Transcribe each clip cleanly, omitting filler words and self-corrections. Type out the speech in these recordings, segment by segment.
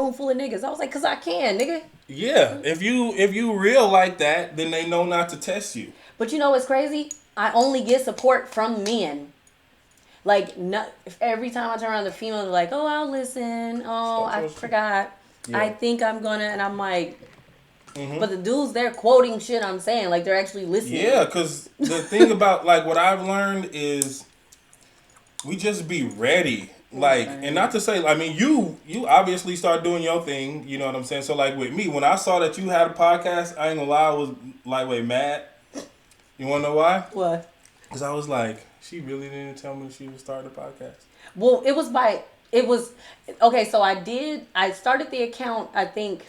room full of niggas. I was like, cause I can, nigga. Yeah, if you real like that, then they know not to test you. But you know what's crazy? I only get support from men. Like, not, every time I turn around, the females are like, oh, I'll listen. Oh, I forgot. Yeah. I think I'm gonna. And I'm like, Mm-hmm. but the dudes, they're quoting shit I'm saying. Like, they're actually listening. Yeah, because the thing about, like, what I've learned is we just be ready. Like, and not to say, I mean, you obviously start doing your thing, you know what I'm saying? So, like, with me, when I saw that you had a podcast, I ain't gonna lie, I was, lightweight mad. You wanna know why? What? Because I was like, she really didn't tell me she was starting a podcast. Well, okay, so I started the account, I think.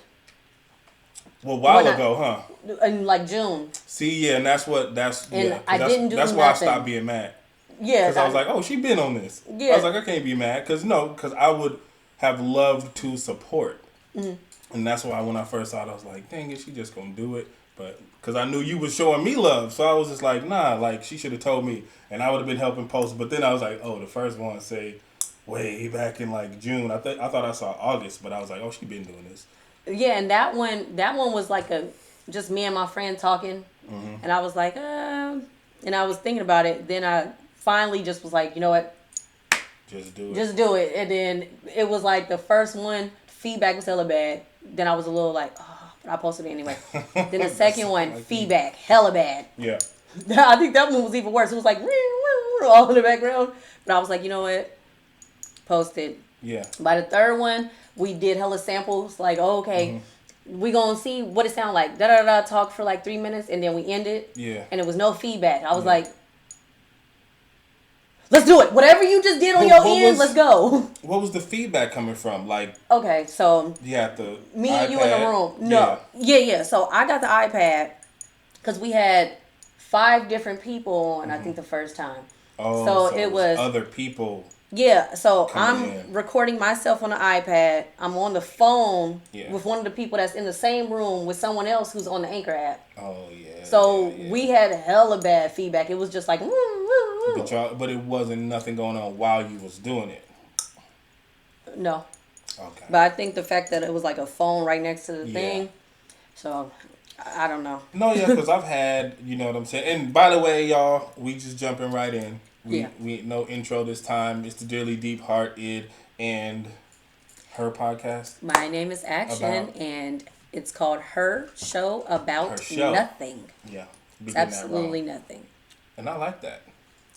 Well, a while ago, huh? In like June. See, yeah, and that's I didn't do that's nothing. why I stopped being mad. Yeah. Because I was like, oh, she been on this. Yeah. I was like, I can't be mad. Because I would have loved to support. Mm-hmm. And that's why when I first saw it, I was like, dang it, she just going to do it. But because I knew you was showing me love. So I was just like, nah, like she should have told me. And I would have been helping post. But then I was like, oh, the first one say way back in like June. I thought I saw August. But I was like, oh, she been doing this. Yeah, and that one was like just me and my friend talking. Mm-hmm. And I was like, and I was thinking about it. Then I finally just was like, you know what? Just do it. Just do it. And then it was like the first one, feedback was hella bad. Then I was a little like, oh, but I posted it anyway. Then the second one, like feedback, hella bad. Yeah. I think that one was even worse. It was like, all in the background. But I was like, you know what? Posted. Yeah. By the third one, we did hella samples. Like, oh, okay, we gonna see what it sound like. Da da da. Talk for like 3 minutes, and then we ended. Yeah. And it was no feedback. I was like, let's do it. Whatever you just did on your end, let's go. What was the feedback coming from? Like, okay, so you had the me iPad. and you in the room. No, yeah. So I got the iPad because we had 5 different people on. I think the first time. Oh, so it was other people. Yeah, so I'm recording myself on the iPad. I'm on the phone with one of the people that's in the same room with someone else who's on the Anchor app. Oh, yeah. So we had hella bad feedback. It was just like, But it wasn't nothing going on while you was doing it. No. Okay. But I think the fact that it was like a phone right next to the thing. So, I don't know. No, yeah, because I've had, you know what I'm saying. And by the way, y'all, we just jumping right in. We no intro this time. It's the Dearly Deep Hearted and her podcast. My name is Action, and it's called Her Show About Nothing. Yeah. It's absolutely nothing. And I like that.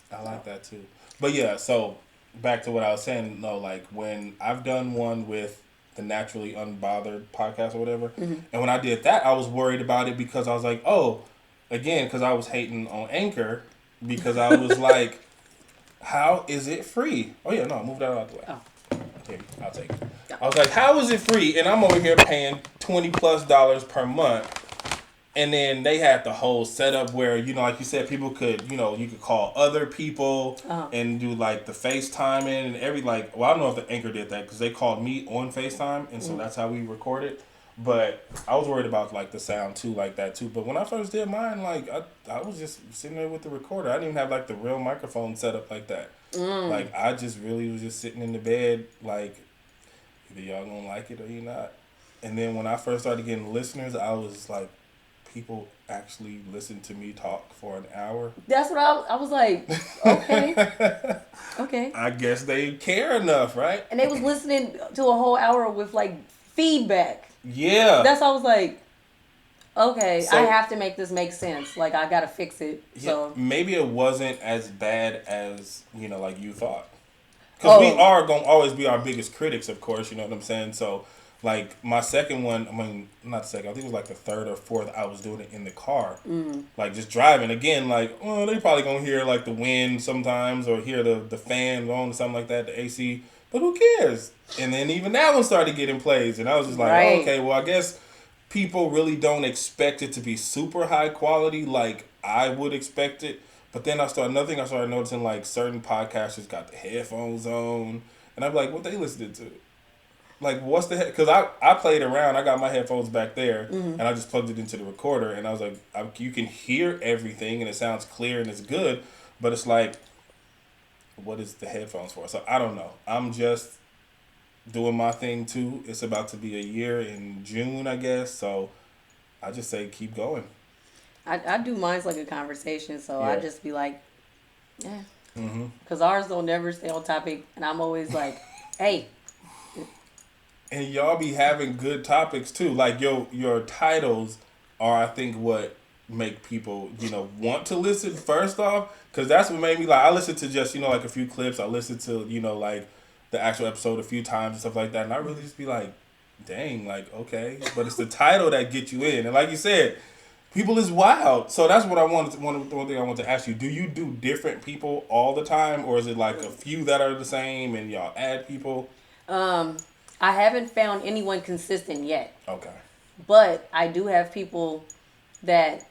I like that too. But yeah, so back to what I was saying, like when I've done one with the Naturally Unbothered podcast or whatever, and when I did that, I was worried about it because I was like, oh, again, because I was hating on Anchor because I was like, how is it free? Oh, yeah, no, move that out the way. Oh. Okay, I'll take it. I was like, how is it free? And I'm over here paying $20+ per month. And then they had the whole setup where, you know, like you said, people could, you know, you could call other people and do like the FaceTiming and well, I don't know if the Anchor did that because they called me on FaceTime. And so that's how we recorded. But I was worried about like the sound too, like that too. But when I first did mine, like I was just sitting there with the recorder. I didn't even have like the real microphone set up like that. Like I just really was just sitting in the bed, like either y'all gonna like it or you not. And then when I first started getting listeners, I was like, people actually listen to me talk for an hour. That's what I was like. Okay, okay. I guess they care enough, right? And they was listening to a whole hour with like feedback. Yeah. That's why I was like, okay, so, I have to make this make sense. Like, I gotta fix it. So maybe it wasn't as bad as, you know, like you thought. Because we are going to always be our biggest critics, of course, you know what I'm saying? So, like, my second one, I mean, not the second, I think it was like the third or fourth, I was doing it in the car. Like, just driving. Again, like, oh, they probably going to hear, like, the wind sometimes or hear the fan on or something like that, the AC. But who cares? And then even that one started getting plays. And I was just like, oh, okay, well, I guess people really don't expect it to be super high quality like I would expect it. But then another thing I started noticing, like, certain podcasters got the headphones on. And I'm like, what they listening to? Like, what's the heck? Because I played around. I got my headphones back there. And I just plugged it into the recorder. And I was like, you can hear everything. And it sounds clear and it's good. But it's like, what is the headphones for? So I don't know. I'm just doing my thing too. It's about to be a year in June, I guess. So I just say keep going. I do mine's like a conversation, so I Yeah. just be like, yeah. Mm-hmm. Because ours don't never stay on topic, and I'm always like, hey. And y'all be having good topics too. Like your titles are, I think, what make people want to listen first off. Because that's what made me like. I listened to just like a few clips. I listened to like the actual episode a few times and stuff like that. And I really just be like, dang, like okay. But it's the title that gets you in. And like you said, people is wild. So that's what I wanted. One thing I wanted to ask you: do you do different people all the time, or is it like a few that are the same and y'all add people? I haven't found anyone consistent yet. Okay. But I do have people that,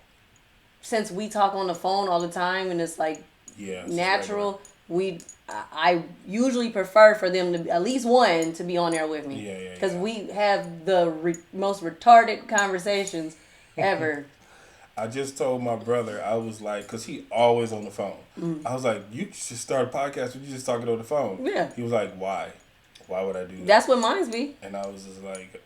since we talk on the phone all the time and it's like natural, I usually prefer for them to at least one to be on there with me. Yeah. Because we have the most retarded conversations ever. I just told my brother, I was like, because he always on the phone. I was like, you should start a podcast with you just talking on the phone. Yeah. He was like, why? Why would I do that? That's what mine's be. And I was just like,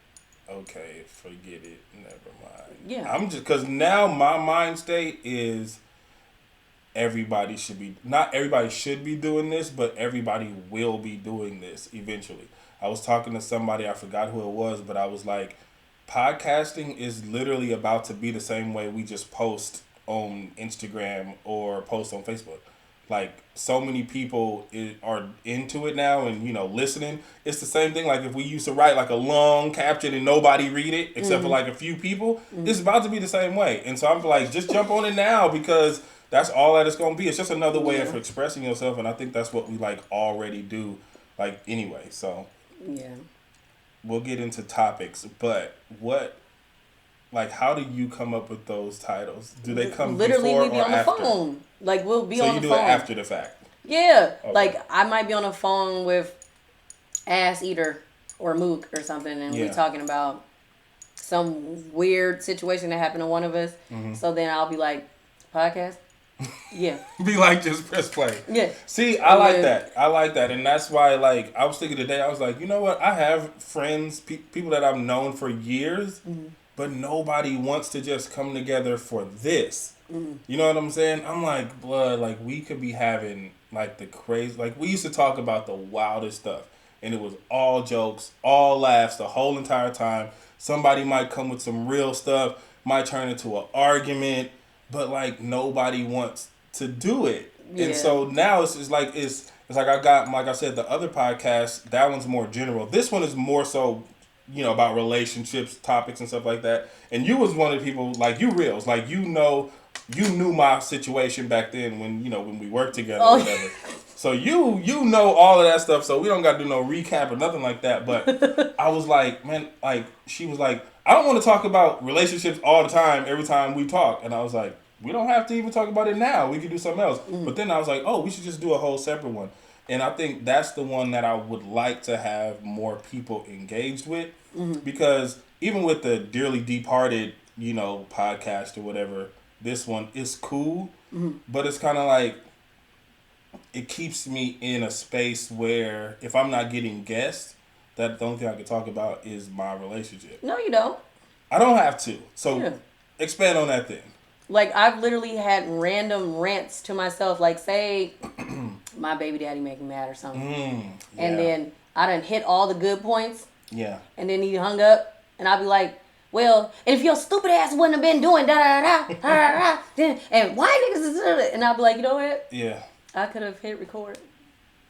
okay, forget it. Never mind. Yeah. I'm just, because now my mind state is not everybody should be doing this, but everybody will be doing this eventually. I was talking to somebody, I forgot who it was, but I was like, podcasting is literally about to be the same way we just post on Instagram or post on Facebook. Like, so many people are into it now and, listening. It's the same thing. Like, if we used to write, like, a long caption and nobody read it, except for, like, a few people, it's about to be the same way. And so I'm like, just jump on it now because that's all that it's going to be. It's just another way of expressing yourself. And I think that's what we, like, already do, like, anyway. So, yeah. We'll get into topics. But how do you come up with those titles? Do they come literally before we be or on after? the phone? Like we'll be on the phone. So you do it after the fact? Yeah. Okay. Like I might be on the phone with Ass Eater or Mook or something, and we talking about some weird situation that happened to one of us. Mm-hmm. So then I'll be like, podcast? Yeah. Be like, just press play. Yeah. See, I like that. And that's why, like, I was thinking today, I was like, you know what? I have friends, people that I've known for years, but nobody wants to just come together for this. You know what I'm saying? I'm like, blood, like, we could be having, like, the crazy, like, we used to talk about the wildest stuff. And it was all jokes, all laughs the whole entire time. Somebody might come with some real stuff, might turn into an argument, but, like, nobody wants to do it. Yeah. And so now it's just like, it's like I got, like I said, the other podcast, that one's more general. This one is more so, about relationships, topics, and stuff like that. And you was one of the people, like, you reals, like, you knew my situation back then when we worked together or whatever. So you know all of that stuff, so we don't got to do no recap or nothing like that. But I was like, man, like, she was like, I don't want to talk about relationships all the time, every time we talk. And I was like, we don't have to even talk about it now. We can do something else. But then I was like, oh, we should just do a whole separate one. And I think that's the one that I would like to have more people engaged with. Because even with the Dearly Departed, podcast or whatever, this one is cool. But it's kind of like, it keeps me in a space where if I'm not getting guests, that the only thing I can talk about is my relationship. No, you don't. I don't have to. So expand on that then. Like, I've literally had random rants to myself. Like, say, my baby daddy make me mad or something. And then I done hit all the good points. Yeah. And then he hung up. And I'll be like, well, and if your stupid ass wouldn't have been doing da-da-da-da, then, and why niggas is... And I'll be like, you know what? Yeah. I could have hit record.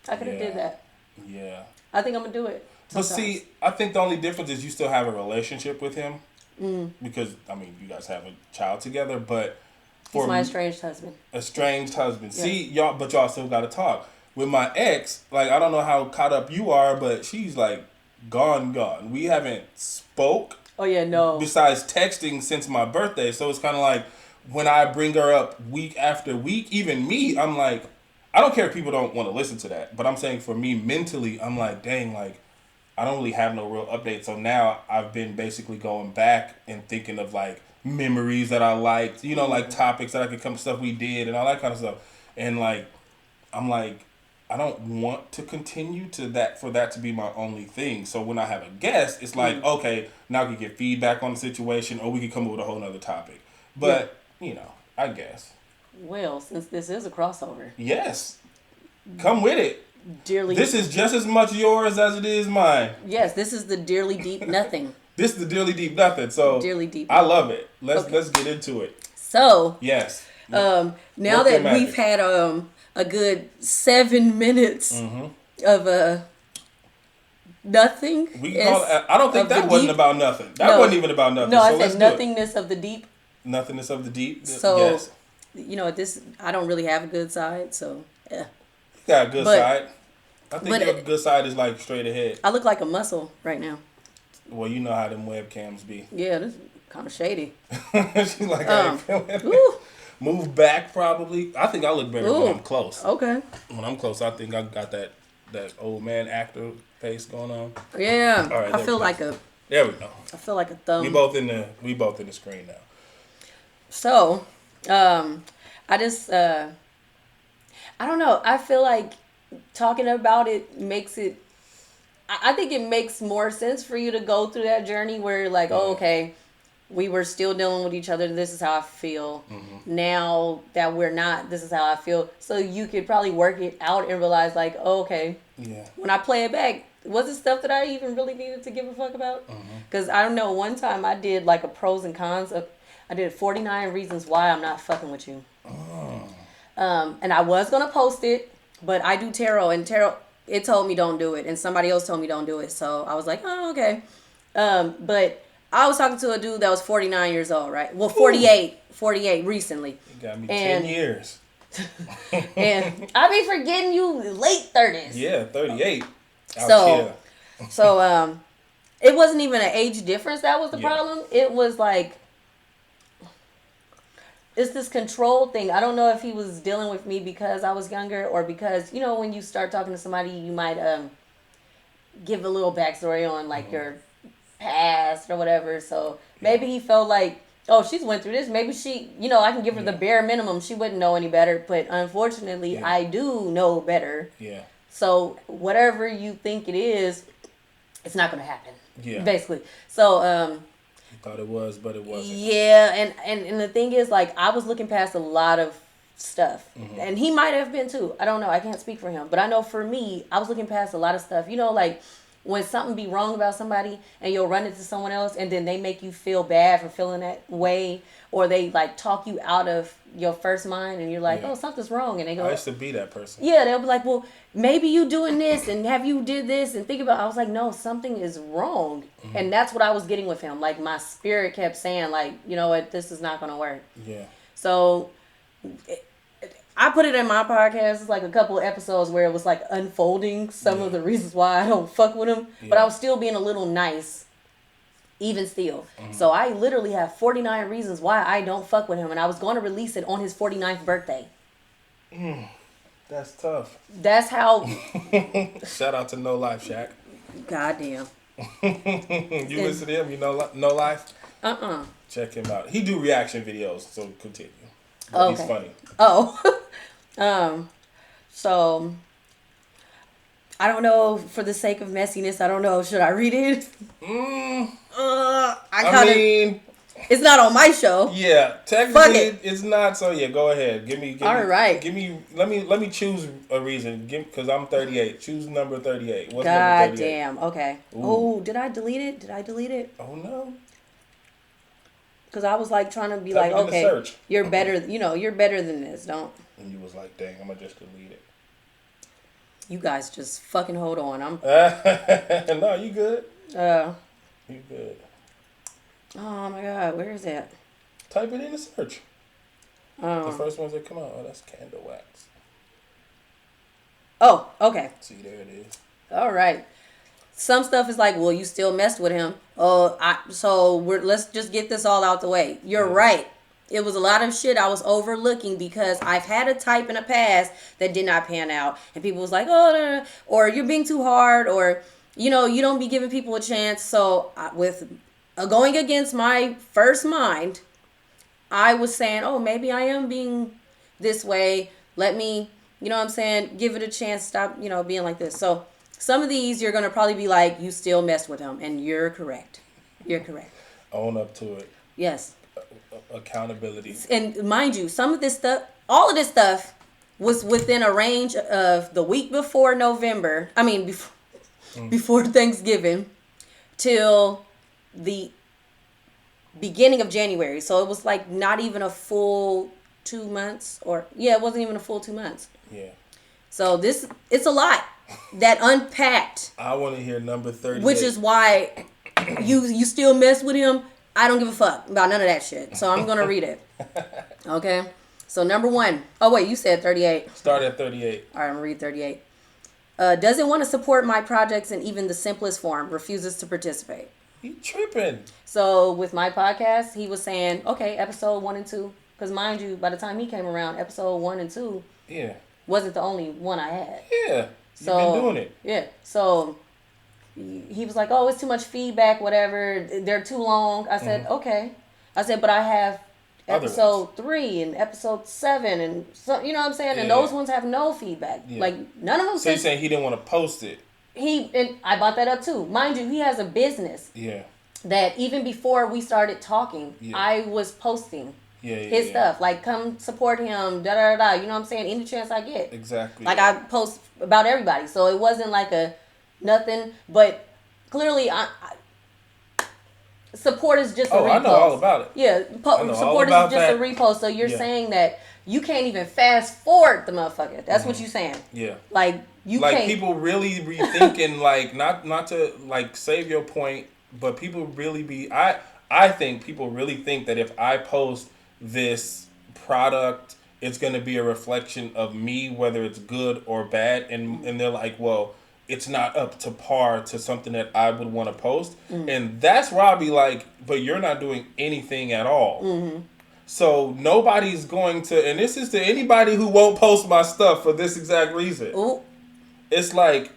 I could have did that. Yeah. I think I'm going to do it sometimes. But see, I think the only difference is you still have a relationship with him. Because, I mean, you guys have a child together, but... He's my estranged husband. Estranged husband. Yeah. See, y'all still got to talk. With my ex, like, I don't know how caught up you are, but she's, like, gone. We haven't spoke. Oh, yeah, no. Besides texting since my birthday. So it's kind of like, when I bring her up week after week, even me, I'm like, I don't care if people don't want to listen to that, but I'm saying for me mentally, I'm like, dang, like, I don't really have no real update. So now I've been basically going back and thinking of, like, memories that I liked, like, topics that I could come, stuff we did and all that kind of stuff. And, like, I'm like, I don't want to continue to that for that to be my only thing. So when I have a guest, it's like, okay, now we can get feedback on the situation, or we can come up with a whole nother topic. But, I guess. Well, since this is a crossover. Yes. Come with it. Dearly. This is just as much yours as it is mine. Yes, this is the Dearly Deep Nothing. This is the Dearly Deep Nothing. So Dearly Deep. I love it. Let's get into it. So. Yes. Now that we've had a good 7 minutes of nothing. I don't think that wasn't about nothing. That wasn't even about nothing. No, I said nothingness of the deep. Nothingness of the deep. So, yes. This I don't really have a good side, so yeah. You got a good side. I think your good side is like straight ahead. I look like a muscle right now. Well, you know how them webcams be. Yeah, this is kind of shady. She's like, I ain't feeling it. Move back, probably. I think I look better when I'm close. Okay. When I'm close, I think I got that old man actor face going on. Yeah. All right, I feel like a. There we go. I feel like a thumb. We both in the screen now. So, I just I don't know. I feel like talking about it makes it. I think it makes more sense for you to go through that journey where you're like, oh, okay. We were still dealing with each other. This is how I feel. Mm-hmm. Now that we're not, this is how I feel. So you could probably work it out and realize like, oh, okay. Yeah. When I play it back, was it stuff that I even really needed to give a fuck about? Because I don't know. One time I did like a pros and cons of. I did 49 reasons why I'm not fucking with you. Oh. And I was gonna post it, but I do tarot, and tarot it told me don't do it, and somebody else told me don't do it. So I was like, oh, okay. But I was talking to a dude that was 49 years old, right? Well, 48 recently. You got me 10 years. And I be forgetting you late 30s. Yeah, 38. So it wasn't even an age difference that was the problem. It was like, it's this control thing. I don't know if he was dealing with me because I was younger or because, when you start talking to somebody, you might give a little backstory on like your past or whatever. So maybe he felt like, oh, she's went through this. Maybe she, I can give her the bare minimum. She wouldn't know any better. But unfortunately, I do know better. Yeah. So whatever you think it is, it's not going to happen. Yeah. Basically. So, you thought it was, but it wasn't. Yeah. And the thing is, like, I was looking past a lot of stuff. Mm-hmm. And he might have been too. I don't know. I can't speak for him. But I know for me, I was looking past a lot of stuff. Like, when something be wrong about somebody and you'll run into someone else and then they make you feel bad for feeling that way, or they like talk you out of your first mind and you're like, oh, something's wrong. And they go, I used to be that person. Yeah, they'll be like, well, maybe you doing this and have you did this and think about, I was like, no, something is wrong. Mm-hmm. And that's what I was getting with him. Like my spirit kept saying like, you know what, this is not going to work. Yeah. So I put it in my podcast. It's like a couple of episodes where it was like unfolding some of the reasons why I don't fuck with him. Yeah. But I was still being a little nice, even still. Mm-hmm. So I literally have 49 reasons why I don't fuck with him. And I was going to release it on his 49th birthday. That's tough. That's how. Shout out to No Life, Shaq. Goddamn. You listen to him, you know No Life? Check him out. He do reaction videos, so continue. Okay. He's funny. Oh. So I don't know, for the sake of messiness, I don't know, should I read it? I mean, it's not on my show. Yeah, technically it's not. So yeah, go ahead. Give me. All right. Give me. Let me choose a reason. Because I'm 38. Choose number 38. What's number 38? Damn. Okay. Ooh. Oh, did I delete it? Oh no. Because I was like trying to be like, okay, you're better. You're better than this. Don't. And you was like, dang, I'm gonna just delete it. You guys just fucking hold on. No, you good. You good. Oh my God, where is that? Type it in the search. The first ones that come out. Oh, that's candle wax. Oh, okay. See, there it is. All right. Some stuff is like, well, you still messed with him. Let's just get this all out the way. You're right. It was a lot of shit I was overlooking because I've had a type in the past that did not pan out. And people was like, oh, or you're being too hard, or, you don't be giving people a chance. So with going against my first mind, I was saying, oh, maybe I am being this way. Let me, You know what I'm saying? Give it a chance. Stop, being like this. So some of these you're going to probably be like, you still messed with him. And you're correct. You're correct. Own up to it. Yes. Accountability. And mind you, some of this stuff, all of this stuff was within a range of the week before November. I mean, before Thanksgiving till the beginning of January. So it was like not even a full 2 months, it wasn't even a full 2 months. Yeah. So it's a lot that unpacked. I want to hear number 30. Which is why you still mess with him. I don't give a fuck about none of that shit. So I'm going to read it. Okay. So number 1. Oh, wait, you said 38. Start at 38. All right, I'm going to read 38. Doesn't want to support my projects in even the simplest form. Refuses to participate. You tripping. So with my podcast, he was saying, okay, episode 1 and 2. Because mind you, by the time he came around, episode 1 and 2 wasn't the only one I had. Yeah. You've been doing it. Yeah. So he was like, oh, it's too much feedback, whatever. They're too long. I said, okay. I said, but I have episode 3 and episode 7 and so, you know what I'm saying? And those ones have no feedback. Yeah. Like none of them. So you're saying he didn't want to post it? And I brought that up too. Mind you, he has a business. Yeah. That even before we started talking, I was posting his stuff. Like, come support him, da-da-da-da. You know what I'm saying? Any chance I get. Exactly. Like, I post about everybody. So it wasn't like a nothing. But clearly, support is just a repost. I know all about it. Yeah. Support is just a repost. So you're saying that you can't even fast forward the motherfucker. That's what you're saying. Yeah. Like, you like can't. People really rethinking, like, not to, like, save your point, but people really be... I think people really think that if I post this product, it's going to be a reflection of me, whether it's good or bad. And they're like, well, it's not up to par to something that I would want to post. And that's where I'll be like, but you're not doing anything at all. So nobody's going to, and this is to anybody who won't post my stuff for this exact reason. Ooh. It's like,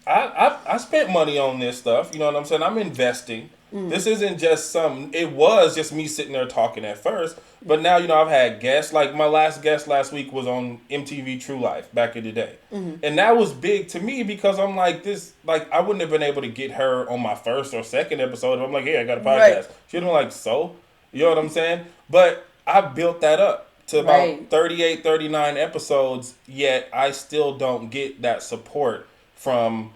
I spent money on this stuff. You know what I'm saying? I'm investing. This isn't just it was just me sitting there talking at first. But now, I've had guests. Like, my last guest last week was on MTV True Life back in the day. And that was big to me because I'm like, I wouldn't have been able to get her on my first or second episode. I'm like, hey, I got a podcast. Right. She'd been like, so? You know what I'm saying? But I built that up to about 38, 39 episodes, yet I still don't get that support from,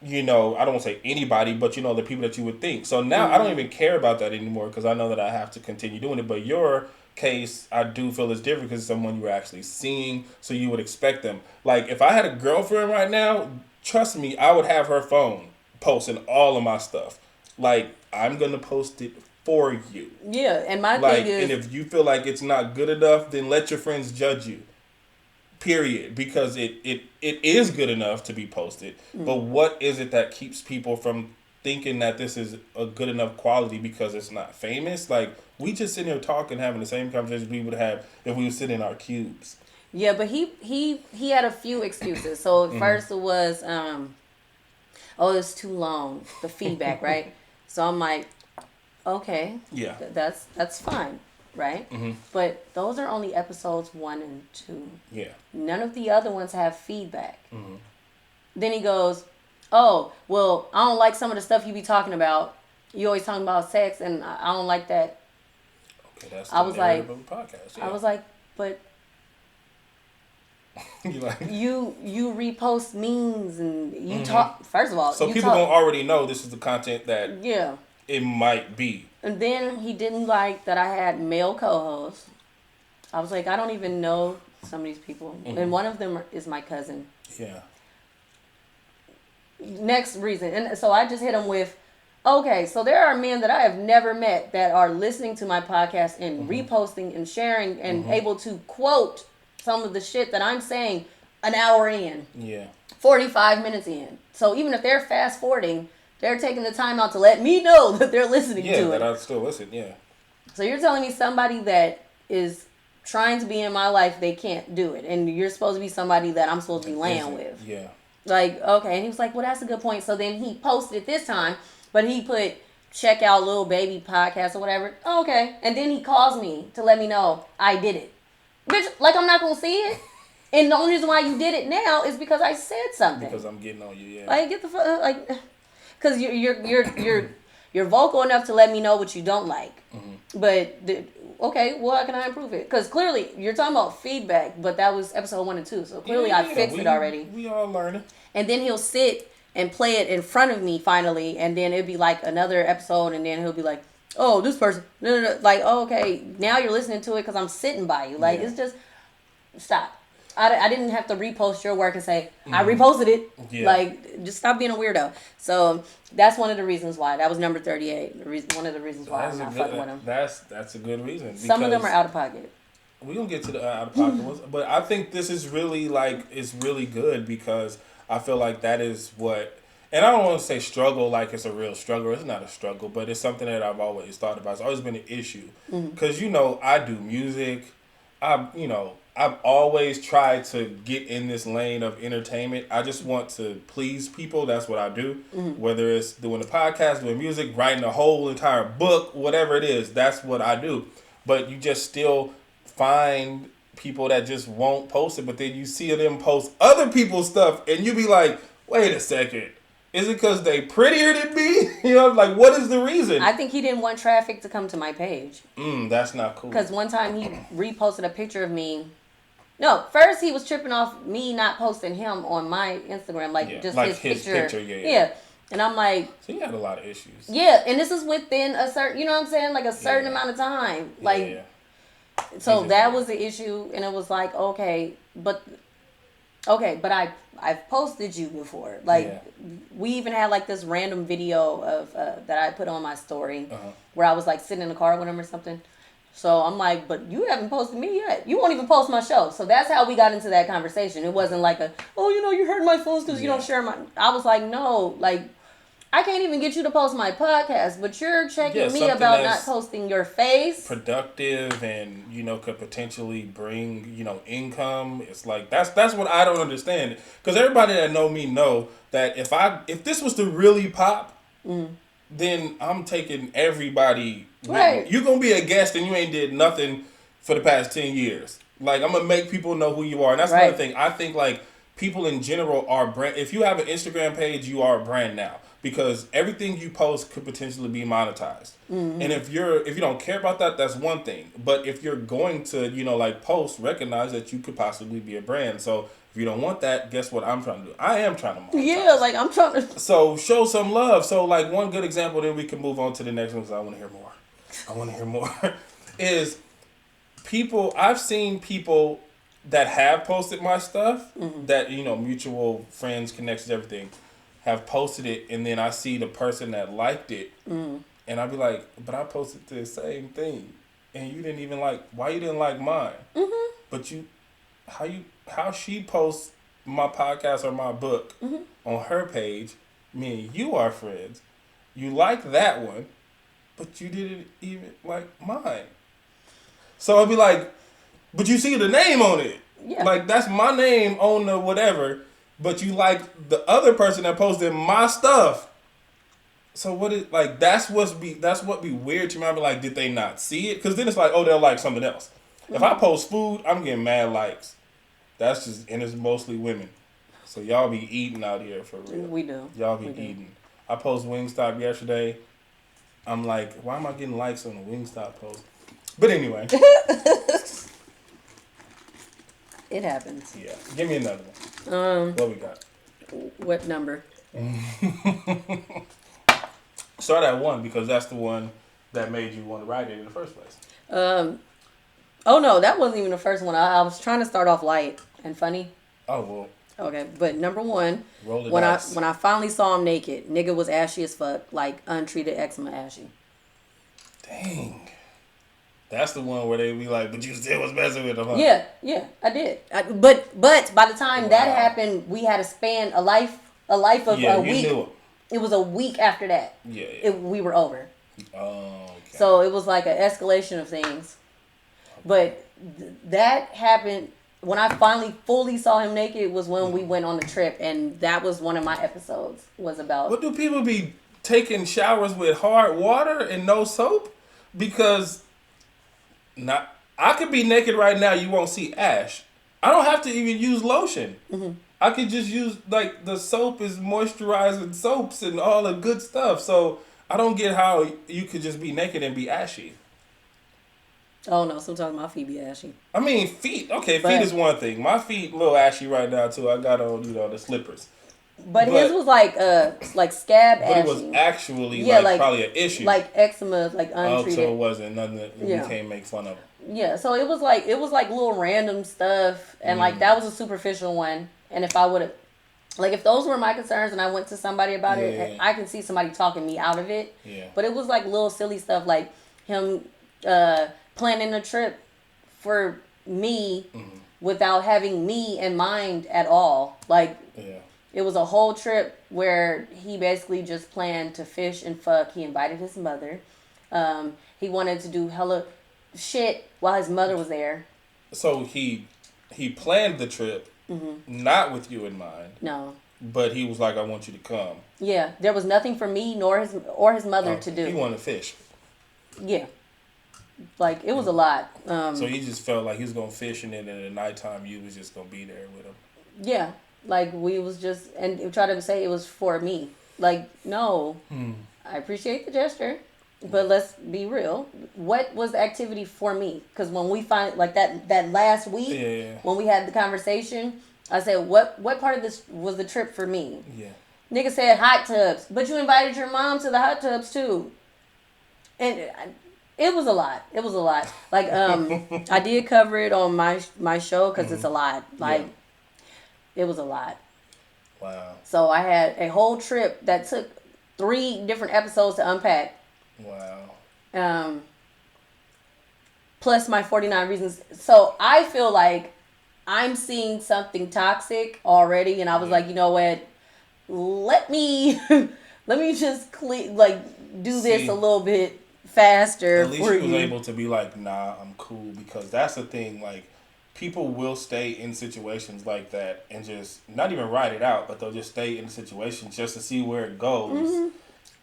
I don't want to say anybody, but, the people that you would think. So now I don't even care about that anymore because I know that I have to continue doing it. But your case, I do feel is different because it's someone you're actually seeing, so you would expect them. Like, if I had a girlfriend right now, trust me, I would have her phone posting all of my stuff. Like, I'm going to post it for you. Yeah, and my thing is... And if you feel like it's not good enough, then let your friends judge you. Period. Because it is good enough to be posted. But what is it that keeps people from thinking that this is a good enough quality because it's not famous? Like, we just sitting here talking, having the same conversation we would have if we were sitting in our cubes. Yeah, but he had a few excuses. So first it was, it's too long, the feedback, right? So I'm like, okay, yeah, that's fine, right? But those are only episodes 1 and 2. Yeah. None of the other ones have feedback. Then he goes, oh, well, I don't like some of the stuff you be talking about. You always talking about sex, and I don't like that. Okay, that's the narrative of the podcast. Yeah. I was like, but you repost memes and you talk. First of all, so people don't already know this is the content that it might be. And then he didn't like that I had male co-hosts. I was like, I don't even know some of these people, and one of them is my cousin. Yeah. Next reason, and so I just hit him with, okay, so there are men that I have never met that are listening to my podcast and reposting and sharing and able to quote some of the shit that I'm saying an hour in. Yeah. 45 minutes in. So even if they're fast forwarding, they're taking the time out to let me know that they're listening to it. Yeah, that I still listen, yeah. So you're telling me somebody that is trying to be in my life, they can't do it. And you're supposed to be somebody that I'm supposed to be laying with. Yeah. Like, okay. And he was like, well, that's a good point. So then he posted it this time, but he put, check out Lil Baby podcast or whatever. Oh, okay. And then he calls me to let me know I did it. Bitch, like I'm not going to see it. And the only reason why you did it now is because I said something. Because I'm getting on you, yeah. Like, get the fuck, like, because you're vocal enough to let me know what you don't like. Mm-hmm. But, okay, well, how can I improve it? Because clearly, you're talking about feedback, but that was episode 1 and 2. So clearly I fixed it already. We all learning. And then he'll sit and play it in front of me finally, and then it'd be like another episode, and then he'll be like, oh, this person, no. Like, oh, okay, now you're listening to it because I'm sitting by you. Like, it's just, stop. I didn't have to repost your work and say, I reposted it. Yeah. Like, just stop being a weirdo. So, that's one of the reasons why. That was number 38. One of the reasons why I'm not fucking with him. That's a good reason. Some of them are out of pocket. We're going to get to the out of pocket ones. But I think this is really, like, it's really good because I feel like that is what... And I don't want to say struggle like it's a real struggle. It's not a struggle, but it's something that I've always thought about. It's always been an issue. Because, I do music. I've always tried to get in this lane of entertainment. I just want to please people. That's what I do. Mm-hmm. Whether it's doing a podcast, doing music, writing a whole entire book, whatever it is, that's what I do. But you just still find people that just won't post it. But then you see them post other people's stuff and you be like, wait a second. Is it because they prettier than me? Like, what is the reason? I think he didn't want traffic to come to my page. That's not cool. Because one time he reposted a picture of me. No, first he was tripping off me not posting him on my Instagram. Like, just like his picture. Yeah. And I'm like... So you had a lot of issues. Yeah, and this is within a certain... You know what I'm saying? Like, a certain amount of time. Like... Yeah. So that was the issue. And it was like, okay, but I've posted you before. Like, we even had like this random video of that I put on my story where I was like sitting in the car with him or something. So I'm like, but you haven't posted me yet. You won't even post my show. So that's how we got into that conversation. It wasn't like you heard my post because you don't share my... I was like, no, like, I can't even get you to post my podcast, but you're checking me about not posting your face. Productive and, could potentially bring, income. It's like, that's what I don't understand. Because everybody that know me know that if this was to really pop, then I'm taking everybody. Right. You're going to be a guest and you ain't did nothing for the past 10 years. Like, I'm going to make people know who you are. And that's another thing. I think, like, people in general are brand. If you have an Instagram page, you are a brand now. Because everything you post could potentially be monetized. Mm-hmm. And if you don't care about that, that's one thing. But if you're going to, post, recognize that you could possibly be a brand. So if you don't want that, guess what I'm trying to do? I am trying to monetize. Yeah, like I'm trying to... So show some love. So like one good example, then we can move on to the next one because I want to hear more. Is people, I've seen people that have posted my stuff, that, mutual friends, connections, everything, have posted it, and then I see the person that liked it, and I'll be like, but I posted the same thing, and you didn't even like, why you didn't like mine? Mm-hmm. But how she posts my podcast or my book on her page, me and you are friends, you like that one, but you didn't even like mine. So I'll be like, but you see the name on it. Yeah. Like, that's my name on the whatever, but you like the other person that posted my stuff. So what is, like, that's what be weird to me. I be like, did they not see it? Because then it's like, oh, they'll like something else. If I post food, I'm getting mad likes. That's just, and it's mostly women. So y'all be eating out here for real. We do. Y'all be eating. I posted Wingstop yesterday. I'm like, why am I getting likes on the Wingstop post? But anyway. It happens. Yeah. Give me another one. What we got? What number? Start at 1 because that's the one that made you want to write it in the first place. Oh no, that wasn't even the first one. I was trying to start off light and funny. Oh well. Okay, but number 1, when I finally saw him naked, nigga was ashy as fuck, like untreated eczema ashy. Dang. That's the one where they be like, but you still was messing with him, huh? Yeah, I did. But by the time that happened, we had to span a life of a week. Knew it. It was a week after that. Yeah. We were over. Oh, okay. So it was like an escalation of things. Okay. But that happened when I finally fully saw him naked was when we went on the trip, and that was one of my episodes was about. What do people be taking showers with hard water and no soap? Because I could be naked right now, you won't see ash. I don't have to even use lotion. Mm-hmm. I could just use, like, the soap is moisturizing soaps and all the good stuff. So I don't get how you could just be naked and be ashy. Oh, no. Sometimes my feet be ashy. I mean, feet. Okay, feet is one thing. My feet a little ashy right now, too. I got on, the slippers. But his was like scab ashy. But it was actually like probably an issue. Like eczema, like untreated. Oh, so it wasn't nothing that we can't make fun of. Yeah, so it was like little random stuff, and like that was a superficial one. And if I would have, like, if those were my concerns and I went to somebody about it, I can see somebody talking me out of it. Yeah. But it was like little silly stuff, like him planning a trip for me without having me in mind at all. Like, it was a whole trip where he basically just planned to fish and fuck. He invited his mother. He wanted to do hella shit while his mother was there. So he planned the trip, not with you in mind. No. But he was like, I want you to come. Yeah. There was nothing for me nor his mother to do. He wanted to fish. Yeah. Like, it was a lot. So he just felt like he was going to fish, and then at the nighttime, you was just going to be there with him. Yeah. Like, we was just, and try to say it was for me. Like, no. I appreciate the gesture, but let's be real. What was the activity for me? Because when we find, like, that last week, when we had the conversation, I said, what part of this was the trip for me? Yeah. Nigga said hot tubs, but you invited your mom to the hot tubs, too. And it was a lot. It was a lot. Like, I did cover it on my show because it's a lot. Like, it was a lot. Wow. So I had a whole trip that took 3 different episodes to unpack. Wow. Plus my 49 reasons. So I feel like I'm seeing something toxic already, and I was like, you know what? Let me just do this a little bit faster. At least she was able to be like, nah, I'm cool, because that's the thing. Like, people will stay in situations like that and just not even write it out, but they'll just stay in the situation just to see where it goes,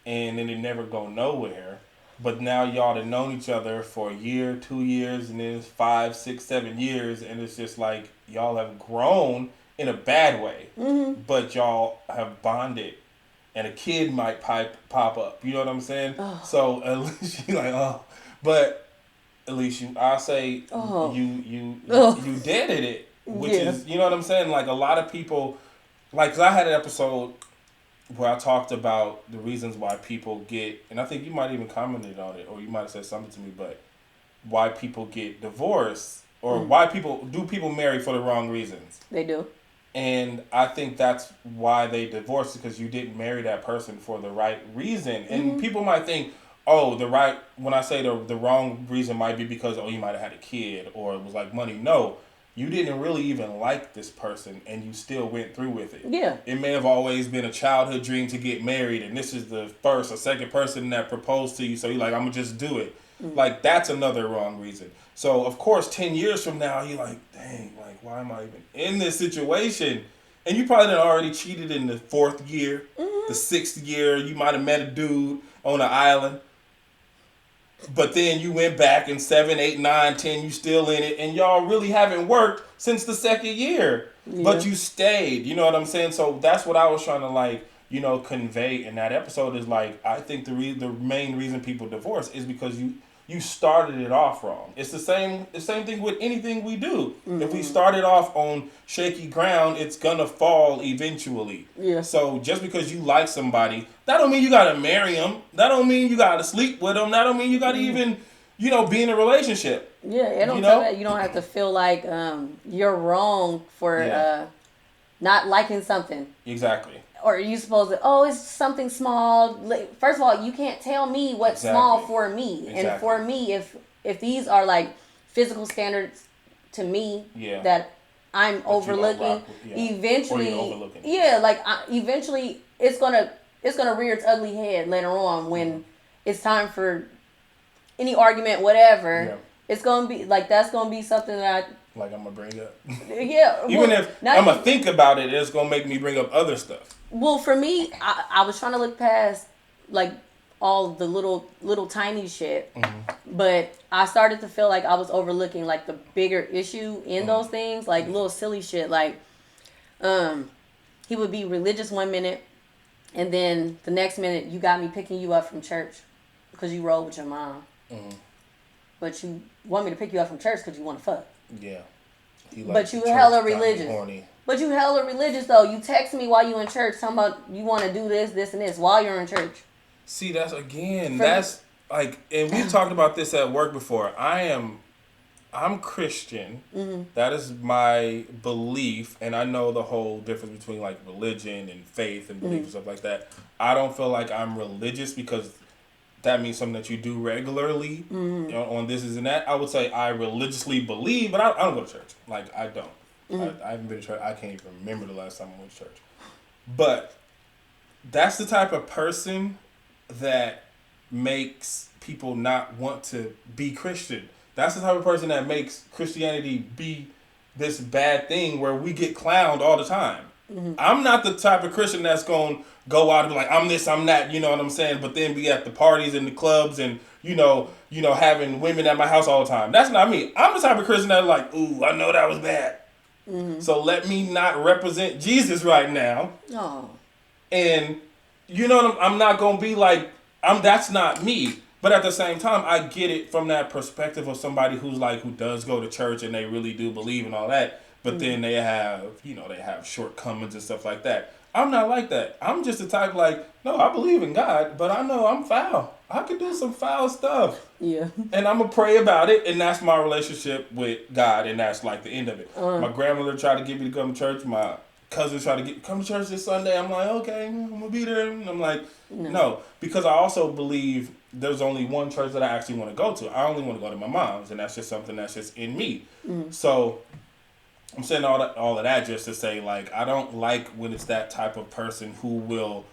and then it never go nowhere. But now y'all have known each other for a year, 2 years, and then it's 5, 6, 7 years, and it's just like y'all have grown in a bad way, but y'all have bonded. And a kid might pop up. You know what I'm saying? Oh. So at least you like, but at least I'll say you did it, which is, you know what I'm saying? Like, a lot of people, like, 'cause I had an episode where I talked about the reasons why people get, and I think you might even commented on it, or you might have said something to me, but why people get divorced, or why people marry for the wrong reasons. They do. And I think that's why they divorced, because you didn't marry that person for the right reason. And people might think, when I say the wrong reason might be because, you might have had a kid, or it was like money. No, you didn't really even like this person, and you still went through with it. Yeah. It may have always been a childhood dream to get married, and this is the first or second person that proposed to you, so you're like, I'm going to just do it. Like, that's another wrong reason. So, of course, 10 years from now, you're like, dang, like, why am I even in this situation? And you probably done already cheated in the 4th year, the 6th year. You might have met a dude on an island. But then you went back in 7, 8, 9, 10, you still in it. And y'all really haven't worked since the 2nd year. Yeah. But you stayed. You know what I'm saying? So that's what I was trying to, convey in that episode is, like, I think the main reason people divorce is because you started it off wrong. It's the same thing with anything we do. If we started off on shaky ground, it's gonna fall eventually. Yeah. So just because you like somebody, that don't mean you gotta marry them. That don't mean you gotta sleep with them. That don't mean you gotta even, be in a relationship. Yeah, it don't tell that you don't have to feel like you're wrong for not liking something. Exactly. Or are you supposed to, it's something small. First of all, you can't tell me what's small for me. Exactly. And for me, if these are like physical standards to me that I'm overlooking, eventually, eventually it's gonna rear its ugly head later on when it's time for any argument, whatever. Yeah. It's gonna be like, that's gonna be something that I'm gonna bring up. Yeah. Even if I'm gonna think about it, it's gonna make me bring up other stuff. Well, for me, I was trying to look past, like, all the little tiny shit. Mm-hmm. But I started to feel like I was overlooking like the bigger issue in those things, like little silly shit. Like, he would be religious one minute, and then the next minute you got me picking you up from church because you rode with your mom. Mm-hmm. But you want me to pick you up from church because you want to fuck. Yeah. But you hella religious. But you hella religious though. You text me while you in church talking about you want to do this, this, and this while you're in church. See, that's like, and we talked about this at work before. I'm Christian. Mm-hmm. That is my belief, and I know the whole difference between like religion and faith and belief and stuff like that. I don't feel like I'm religious because that means something that you do regularly on this and that. I would say I religiously believe, but I don't go to church. Like, I don't. I haven't been to church. I can't even remember the last time I went to church. But that's the type of person that makes people not want to be Christian. That's the type of person that makes Christianity be this bad thing where we get clowned all the time. Mm-hmm. I'm not the type of Christian that's going to go out and be like, I'm this, I'm that, you know what I'm saying? But then be at the parties and the clubs and, you know, having women at my house all the time. That's not me. I'm the type of Christian that's like, ooh, I know that was bad. Mm-hmm. So let me not represent Jesus right now. Oh. And, you know, I'm not going to be like, that's not me. But at the same time, I get it from that perspective of somebody who does go to church and they really do believe in all that. But then they have shortcomings and stuff like that. I'm not like that. I'm just the type like, no, I believe in God, but I know I'm foul. I could do some foul stuff. Yeah. And I'm going to pray about it, and that's my relationship with God, and that's like the end of it. My grandmother tried to get me to come to church. My cousin tried to come to church this Sunday. I'm like, okay, I'm going to be there. And I'm like, no. Because I also believe there's only one church that I actually want to go to. I only want to go to my mom's, and that's just something that's just in me. Mm-hmm. So I'm saying all of that just to say, like, I don't like when it's that type of person who will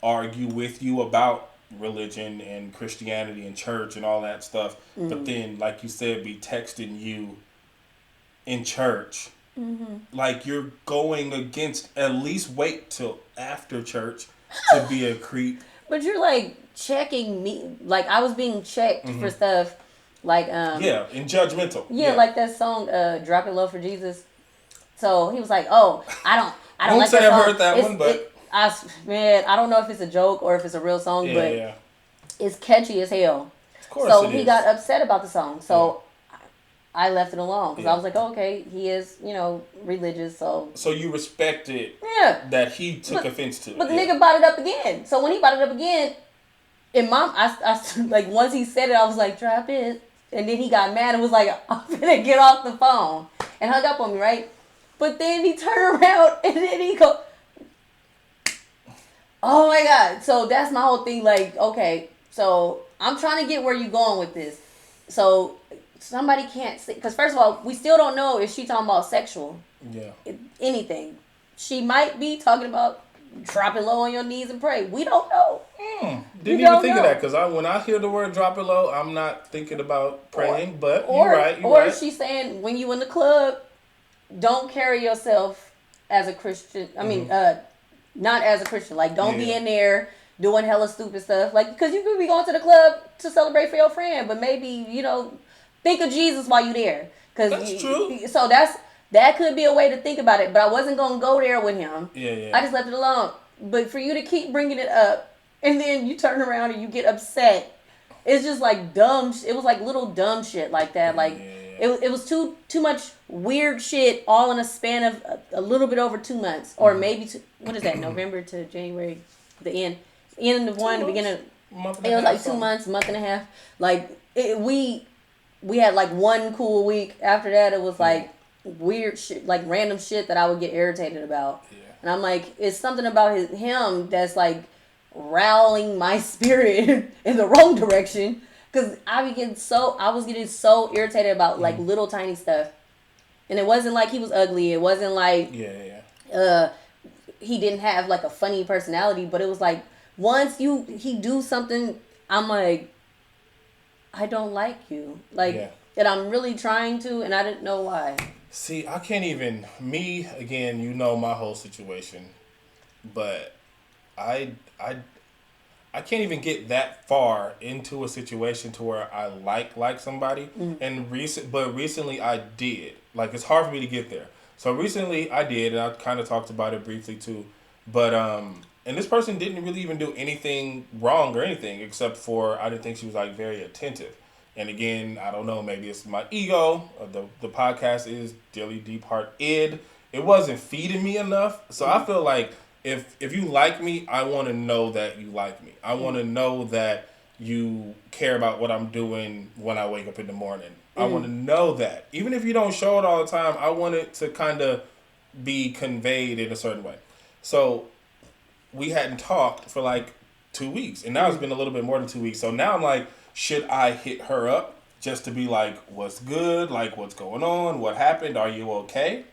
argue with you about religion and Christianity and church and all that stuff, but then, like you said, be texting you in church. Mm-hmm. Like, you're going against, at least wait till after church to be a creep. But you're, like, checking me. Like, I was being checked for stuff. Like, yeah, and judgmental. Yeah, like that song, Drop It Low for Jesus. So he was like, "Oh, I don't like that song." I've heard that one, but I don't know if it's a joke or if it's a real song, but it's catchy as hell. Of course, so he got upset about the song. So I left it alone because I was like, oh, "Okay, he is, religious." So you respected that he took offense to it. But the nigga brought it up again. So when he brought it up again, and I like once he said it, I was like, "Drop it," and then he got mad and was like, "I'm gonna get off the phone," and hung up on me, right? But then he turned around and then he go, oh my God. So that's my whole thing. Like, okay, so I'm trying to get where you going with this. So somebody can't say, because first of all, we still don't know if she talking about sexual. Yeah. Anything. She might be talking about drop it low on your knees and pray. We don't know. Didn't even think of that, because when I hear the word drop it low, I'm not thinking about praying, but you're right. Or she's saying when you in the club, don't carry yourself as a Christian. I mean, not as a Christian. Like, don't be in there doing hella stupid stuff. Like, because you could be going to the club to celebrate for your friend, but maybe, think of Jesus while you're there. That's true. So that could be a way to think about it. But I wasn't going to go there with him. Yeah. I just left it alone. But for you to keep bringing it up, and then you turn around and you get upset, it's just like dumb. It was like little dumb shit like that. Like, It was too much weird shit all in a span of a little bit over 2 months. Or maybe, what is that, November to January, the end of one, the beginning of, it was like 2 months, month and a half. Like, we had like one cool week. After that, it was like weird shit, like random shit that I would get irritated about. Yeah. And I'm like, it's something about him that's like rallying my spirit in the wrong direction. Because I was getting so irritated about like little tiny stuff. And it wasn't like he was ugly. It wasn't like he didn't have like a funny personality. But it was like once he do something, I'm like, I don't like you. Like, and I'm really trying to, and I didn't know why. See, I can't even, me, again, my whole situation. But I I can't even get that far into a situation to where I like somebody. And recently I did. Like, it's hard for me to get there. So recently I did, and I kind of talked about it briefly too. But and this person didn't really even do anything wrong or anything, except for I didn't think she was like very attentive. And again, I don't know, maybe it's my ego. The podcast is Daily Deep Heart Id. It wasn't feeding me enough. So I feel like if you like me, I want to know that you like me. I want to know that you care about what I'm doing when I wake up in the morning. I want to know that. Even if you don't show it all the time, I want it to kind of be conveyed in a certain way. So we hadn't talked for like 2 weeks, and now it's been a little bit more than 2 weeks. So now I'm like, should I hit her up just to be like, what's good? Like, what's going on? What happened? Are you okay?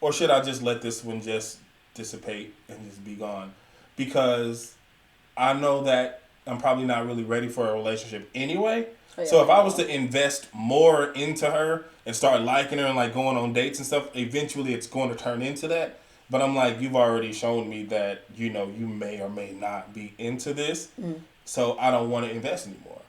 Or should I just let this one just dissipate and just be gone? Because I know that I'm probably not really ready for a relationship anyway. Oh, yeah, so if I was to invest more into her and start liking her and like going on dates and stuff, eventually it's going to turn into that. But I'm like, you've already shown me that, you may or may not be into this. So I don't want to invest anymore.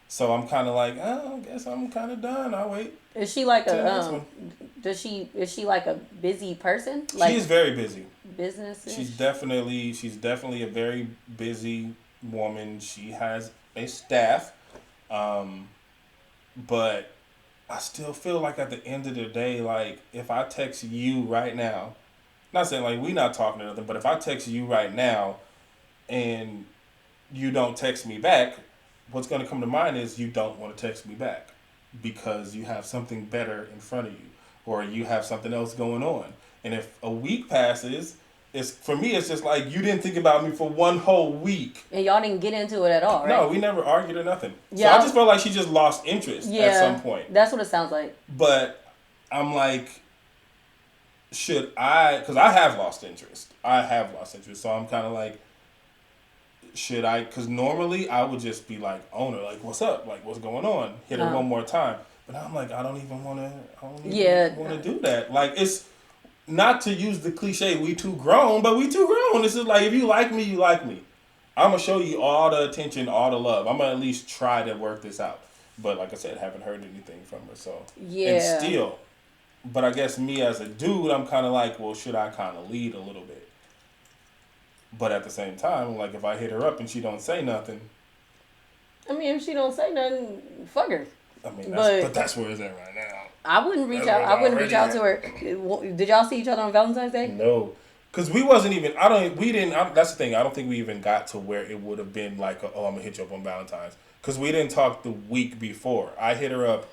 So I'm kind of like, I guess I'm kind of done. I'll wait. Is she like is she like a busy person? Like, she is very busy. Business. She's definitely a very busy woman. She has a staff. But I still feel like at the end of the day, like if I text you right now, not saying like we not talking or nothing, but if I text you right now and you don't text me back, what's going to come to mind is you don't want to text me back because you have something better in front of you or you have something else going on. And if a week passes, for me, it's just like you didn't think about me for one whole week. And y'all didn't get into it at all, right? No, we never argued or nothing. Yeah, so I just felt like she just lost interest at some point. That's what it sounds like. But I'm like, should I? Because I have lost interest. So I'm kind of like, should I? Because normally I would just be like, owner, like, what's up? Like, what's going on? Hit her one more time. But I'm like, I don't even want to do that. Like, it's not to use the cliche, we too grown, but we too grown. This is like, if you like me, you like me. I'm going to show you all the attention, all the love. I'm going to at least try to work this out. But like I said, I haven't heard anything from her. So, yeah. And still, but I guess me as a dude, I'm kind of like, well, should I kind of lead a little bit? But at the same time, like if I hit her up and she don't say nothing. I mean, if she don't say nothing, fuck her. I mean, but that's where it's at right now. I wouldn't reach out. I wouldn't reach out to her. Did y'all see each other on Valentine's Day? No, because we wasn't even. That's the thing. I don't think we even got to where it would have been like, I'm gonna hit you up on Valentine's. Because we didn't talk the week before. I hit her up.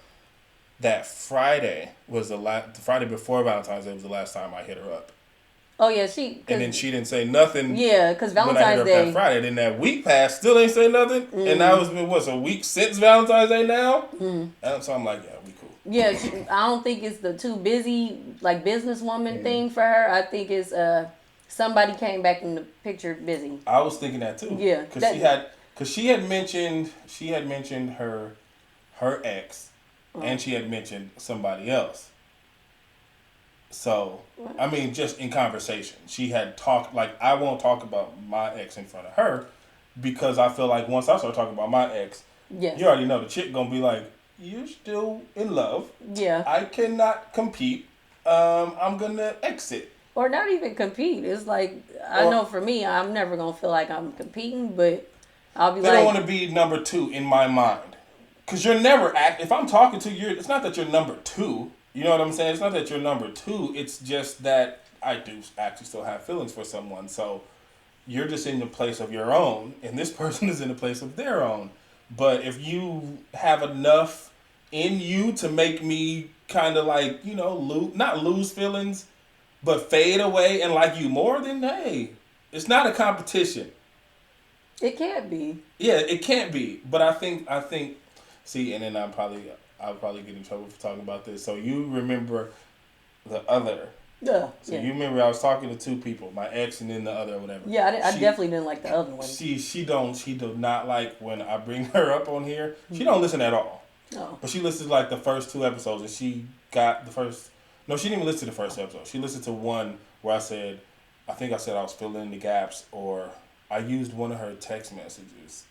That Friday was the Friday before Valentine's Day was the last time I hit her up. Oh yeah, and then she didn't say nothing. Yeah, because Valentine's Day. That Friday, then that week passed, still ain't say nothing, and now it's been a week since Valentine's Day now. And so I'm like, yeah, we cool. Yeah, I don't think it's the too busy like businesswoman thing for her. I think it's somebody came back in the picture busy. I was thinking that too. Yeah, because she had mentioned her ex, and she had mentioned somebody else. So, I mean, just in conversation, she had talked, like, I won't talk about my ex in front of her because I feel like once I start talking about my ex, you already know the chick gonna be like, you're still in love. Yeah. I cannot compete. I'm gonna exit. Or not even compete. It's like, I know for me, I'm never gonna feel like I'm competing, but I'll be they don't want to be number two in my mind. Because you're never, if I'm talking to you, it's not that you're number two. You know what I'm saying? It's not that you're number two. It's just that I do actually still have feelings for someone. So you're just in the place of your own, and this person is in the place of their own. But if you have enough in you to make me kind of like, not lose feelings, but fade away and like you more, then hey, it's not a competition. It can't be. Yeah, it can't be. But I think. See, and then I'll probably get in trouble for talking about this. So you remember the other. Yeah. So you remember I was talking to two people, my ex and then the other or whatever. Yeah, I definitely didn't like the other one. She do not like when I bring her up on here. She don't listen at all. Oh. But she listened to like the first 2 episodes and she got the first. No, she didn't even listen to the first episode. She listened to one where I think I said I was filling in the gaps, or I used one of her text messages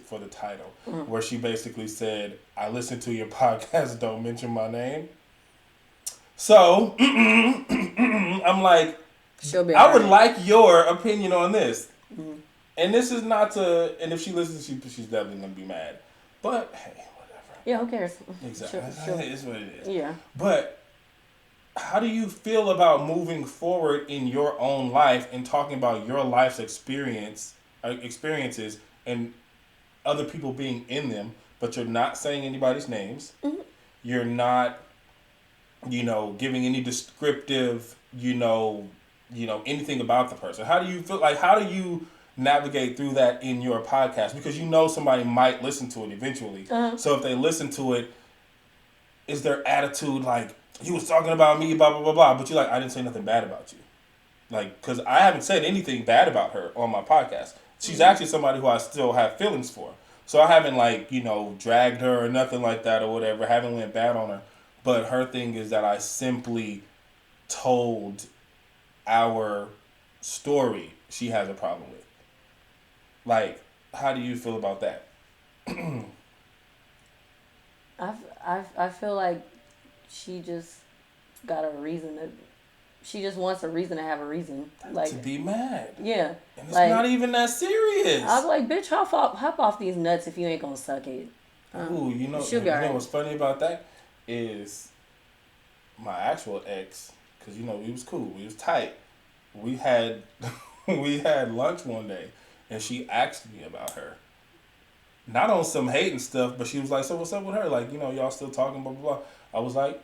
for the title, where she basically said, "I listened to your podcast. Don't mention my name." So I'm like, I would like your opinion on this. Mm-hmm. And this is not to. And if she listens, she's definitely gonna be mad. But hey, whatever. Yeah, who cares? Exactly, it's what it is. Yeah. But how do you feel about moving forward in your own life and talking about your life's experiences and other people being in them, but you're not saying anybody's names. Mm-hmm. You're not, giving any descriptive, anything about the person. How do you feel? Like, how do you navigate through that in your podcast? Because somebody might listen to it eventually. Uh-huh. So if they listen to it, is their attitude like, you was talking about me, blah, blah, blah, blah, but you're like, I didn't say nothing bad about you. Like, because I haven't said anything bad about her on my podcast. She's actually somebody who I still have feelings for. So I haven't, dragged her or nothing like that or whatever. Haven't went bad on her. But her thing is that I simply told our story she has a problem with. Like, how do you feel about that? I feel like she just got a reason to... She just wants a reason to have a reason. Like, to be mad. Yeah. And it's not even that serious. I was like, bitch, hop off these nuts if you ain't gonna suck it. Ooh, she'll be all right. What's funny about that is my actual ex, because, we was cool. We was tight. We had lunch one day, and she asked me about her. Not on some hating stuff, but she was like, so what's up with her? Like, y'all still talking, blah, blah, blah. I was like,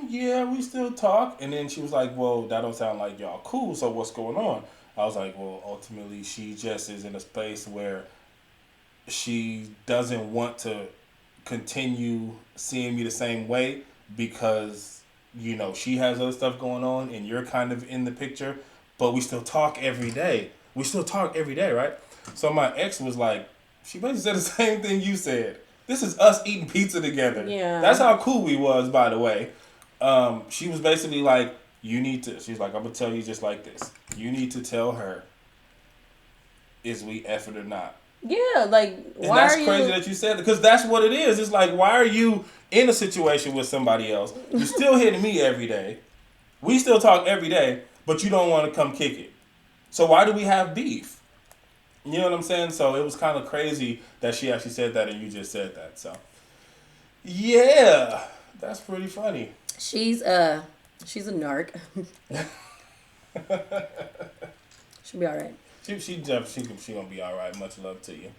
yeah, we still talk. And then she was like, well, that don't sound like y'all cool, so what's going on? I was like, well, ultimately, she just is in a space where she doesn't want to continue seeing me the same way because, she has other stuff going on and you're kind of in the picture, but we still talk every day. We still talk every day, right? So my ex was like, she basically said the same thing you said. This is us eating pizza together. Yeah. That's how cool we was, by the way. She was basically like, she's like, I'm going to tell you just like this. You need to tell her, is we F it or not? Yeah, like, and that's crazy that you said that, because that's what it is. It's like, why are you in a situation with somebody else? You're still hitting me every day. We still talk every day, but you don't want to come kick it. So why do we have beef? You know what I'm saying? So it was kind of crazy that she actually said that and you just said that. So, yeah, that's pretty funny. She's a narc. She'll be all right. She gonna be all right. Much love to you.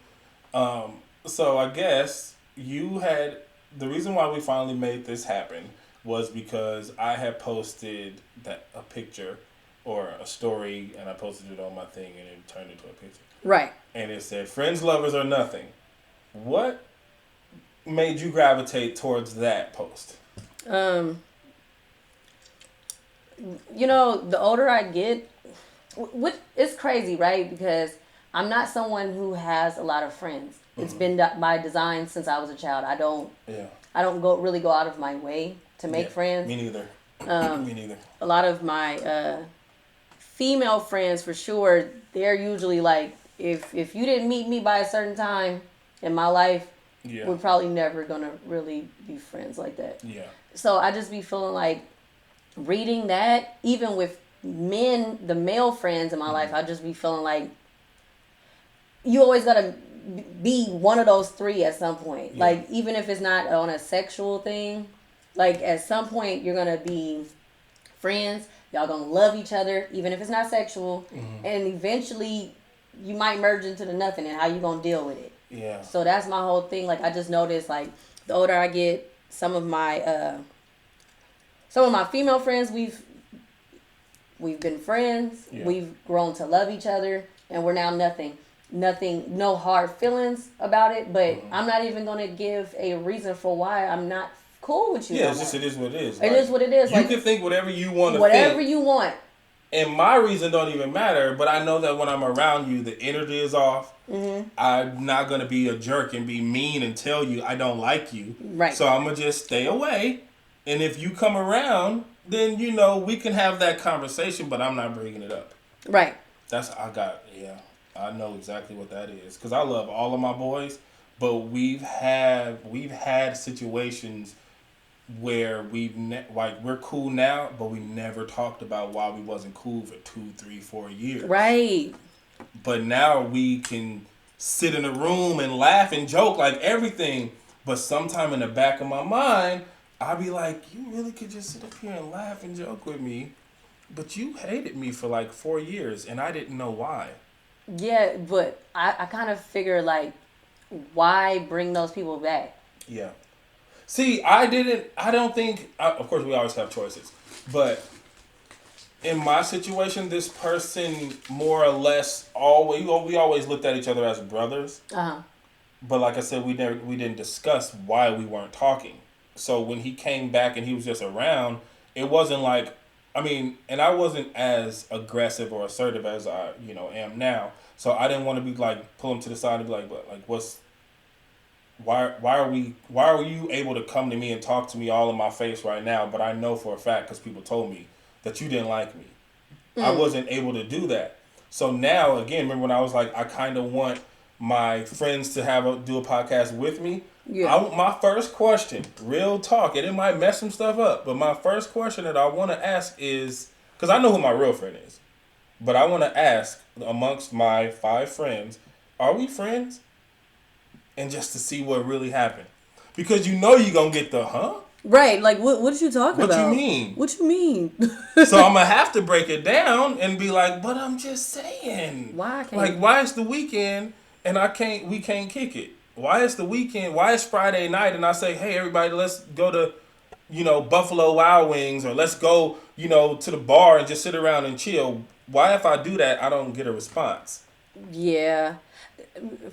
So I guess the reason why we finally made this happen was because I had posted a picture or a story, and I posted it on my thing, and it turned into a picture. Right. And it said, friends, lovers, or nothing. What made you gravitate towards that post? The older I get, it's crazy, right? Because I'm not someone who has a lot of friends. Mm-hmm. It's been by design since I was a child. I don't really go out of my way to make friends. Me neither. Me neither. A lot of my female friends, for sure, they're usually like, if you didn't meet me by a certain time in my life, we're probably never gonna really be friends like that. Yeah. So I just be feeling like reading that, even with the male friends in my life, I just be feeling like you always gotta be one of those three at some point. Yeah. Like, even if it's not on a sexual thing, like, at some point you're gonna be friends. Y'all gonna love each other, even if it's not sexual. Mm-hmm. And eventually you might merge into the nothing, and how you gonna deal with it. Yeah. So that's my whole thing. Like, I just noticed, like, the older I get, some of my female friends, we've been friends. Yeah. We've grown to love each other, and we're now nothing, no hard feelings about it. But I'm not even gonna give a reason for why I'm not cool with you. Yeah, it is what it is. It is what it is. You can think whatever you want to think. Whatever you want. And my reason don't even matter, but I know that when I'm around you, the energy is off. Mm-hmm. I'm not going to be a jerk and be mean and tell you I don't like you. Right. So I'm going to just stay away. And if you come around, then, we can have that conversation, but I'm not bringing it up. Right. I I know exactly what that is because I love all of my boys, but we've had situations where we're cool now, but we never talked about why we wasn't cool for 2, 3, 4 years. Right. But now we can sit in a room and laugh and joke like everything. But sometime in the back of my mind, I'll be like, you really could just sit up here and laugh and joke with me. But you hated me for like 4 years and I didn't know why. Yeah, but I kind of figure like, why bring those people back? Yeah. See, don't think, of course we always have choices. But in my situation, this person more or less we always looked at each other as brothers. Uh-huh. But like I said, we didn't discuss why we weren't talking. So when he came back and he was just around, it wasn't like, and I wasn't as aggressive or assertive as I, am now. So I didn't want to be like pull him to the side and be like, but like why are you able to come to me and talk to me all in my face right now? But I know for a fact because people told me that you didn't like me. I wasn't able to do that. So now again, remember when I was like, I kind of want my friends to do a podcast with me. Yeah. My first question, real talk, and it might mess some stuff up, but my first question that I want to ask is, because I know who my real friend is, but I want to ask amongst my 5 friends, are we friends? And just to see what really happened. Because you're going to get the, huh? Right, like what you talking about? What you mean? What you mean? So I'm going to have to break it down and be like, but I'm just saying. Why can't like, why is the weekend and we can't kick it? Why is the weekend? Why is Friday night and I say, hey, everybody, let's go to, Buffalo Wild Wings or let's go, to the bar and just sit around and chill. Why if I do that, I don't get a response? Yeah.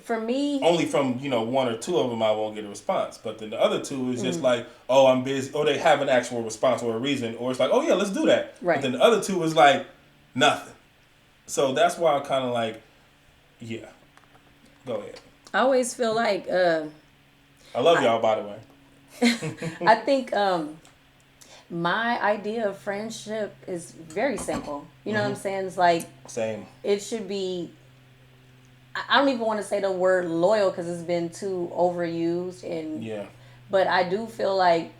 For me, only from 1 or 2 of them I won't get a response, but then the other 2 is just like, oh, I'm busy, or they have an actual response or a reason, or it's like, oh yeah, let's do that. Right. But then the other 2 is like nothing. So that's why I kind of like, yeah. Go ahead. I always feel like I love y'all, by the way. I think my idea of friendship is very simple. You know what I'm saying? It's like same. It should be. I don't even want to say the word loyal because it's been too overused and yeah. But I do feel like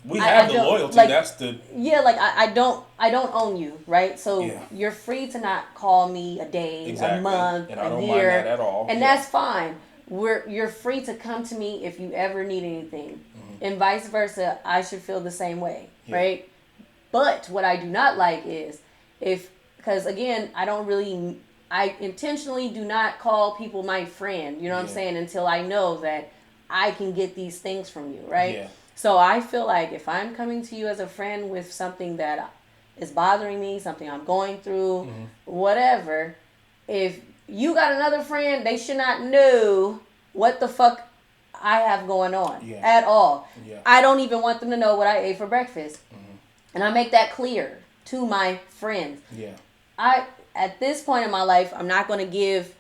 we have the loyalty. Like, that's the like I don't own you, right? So you're free to not call me a day, a month, and I don't mind that at all. And that's fine. You're free to come to me if you ever need anything, and vice versa. I should feel the same way, right? But what I do not like is because again, I intentionally do not call people my friend, you know what I'm saying, until I know that I can get these things from you, right? Yeah. So I feel like if I'm coming to you as a friend with something that is bothering me, something I'm going through, whatever, if you got another friend, they should not know what the fuck I have going on at all. Yeah. I don't even want them to know what I ate for breakfast. And I make that clear to my friends. Yeah. At this point in my life, I'm not going to give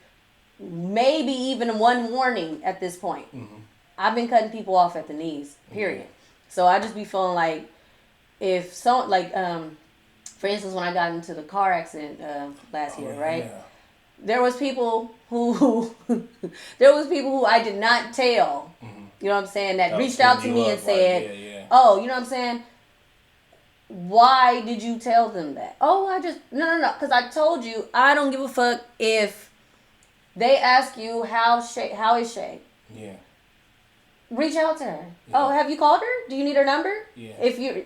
maybe even one warning at this point. I've been cutting people off at the knees, period. So I just be feeling like if so, like, for instance, when I got into the car accident last year, right? Yeah. There was people who I did not tell, you know what I'm saying, that reached out to me and said, oh, you know what I'm saying? Why did you tell them that? Oh, no. Because I told you I don't give a fuck if they ask you how is Shay. Yeah. Reach out to her. Yeah. Oh, have you called her? Do you need her number? Yeah. If you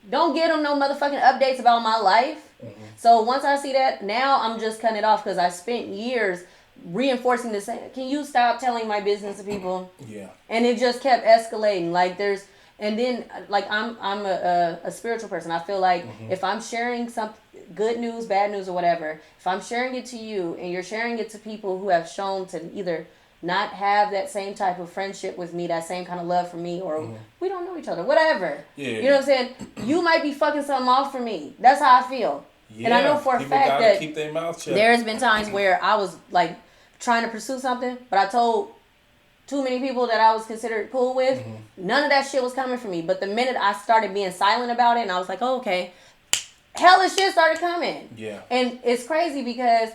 don't get them no motherfucking updates about my life. So once I see that, now I'm just cutting it off because I spent years reinforcing this. Can you stop telling my business to people? Yeah. And it just kept escalating. Like and then, like, I'm a spiritual person. I feel like if I'm sharing some good news, bad news, or whatever, if I'm sharing it to you and you're sharing it to people who have shown to either not have that same type of friendship with me, that same kind of love for me, or we don't know each other, whatever. Yeah. You know what I'm saying? You might be fucking something off for me. That's how I feel. Yeah. And I know for a fact that keep their mouth shut. There's been times where I was, like, trying to pursue something, but I told too many people that I was considered cool with, none of that shit was coming from me. But the minute I started being silent about it, and I was like, oh, okay, hella shit started coming. Yeah. And it's crazy because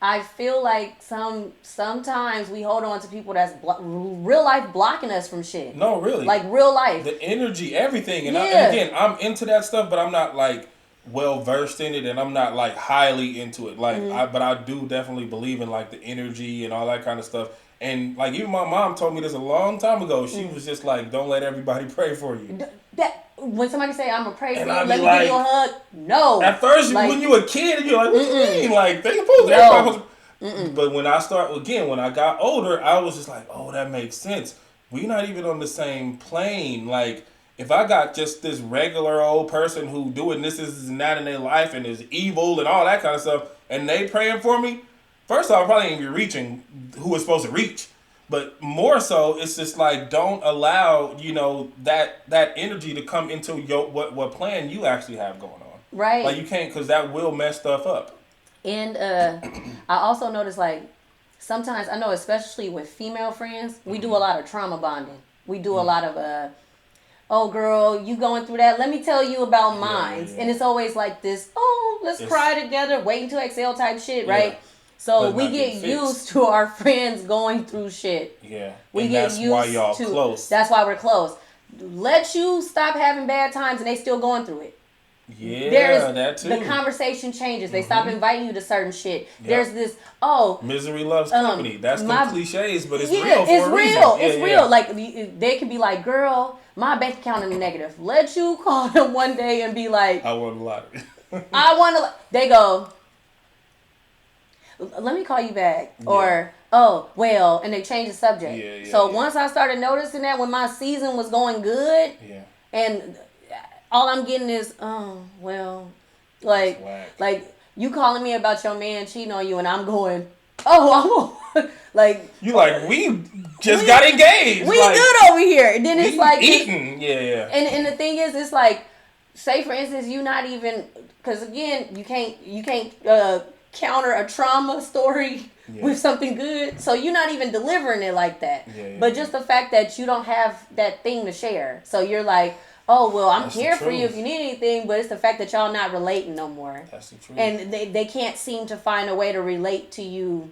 I feel like sometimes we hold on to people that's real life blocking us from shit. No, really. Like real life. The energy, everything. And, and again, I'm into that stuff, but I'm not like well versed in it, and I'm not like highly into it. Like, but I do definitely believe in like the energy and all that kind of stuff. And like even my mom told me this a long time ago. She was just like, "Don't let everybody pray for you." That when somebody say, "I'm gonna pray for you," let me give you a hug. No. At first, like, when you were a kid, you're like, "What you mean?" Like they supposed to. But when I when I got older, I was just like, "Oh, that makes sense." We're not even on the same plane. Like, if I got just this regular old person who doing this and that in their life and is evil and all that kind of stuff, and they praying for me, first off, I probably ain't be reaching who is supposed to reach. But more so, it's just like, don't allow, that energy to come into what plan you actually have going on. Right. Like, you can't, because that will mess stuff up. And I also notice, like, sometimes, I know especially with female friends, we do a lot of trauma bonding. We do a lot of, oh, girl, you going through that? Let me tell you about mine. Yeah. And it's always like this, let's cry together, waiting to exhale type shit, right? Yeah. So we get used to our friends going through shit. Yeah. We get used why y'all to close. That's why we're close. Let you stop having bad times and they still going through it. Yeah, that too. The conversation changes. They stop inviting you to certain shit. Yep. There's this, misery loves company. That's the cliches, but it's real for a reason. It's real. Yeah. Like, they could be like, girl, my bank account in the negative. Let you call them one day and be like, I won a lottery. They go, let me call you back. Yeah. Or, and they change the subject. So once I started noticing that when my season was going good, and all I'm getting is, like you calling me about your man cheating on you, and I'm going, like you like we just got engaged. We good over here. And then it's like eating, yeah. And the thing is, it's like, say for instance, you not even, because again, you can't counter a trauma story with something good, so you're not even delivering it like that. But just the fact that you don't have that thing to share, so you're like, oh, well, I'm here for you if you need anything, but it's the fact that y'all not relating no more. That's the truth. And they can't seem to find a way to relate to you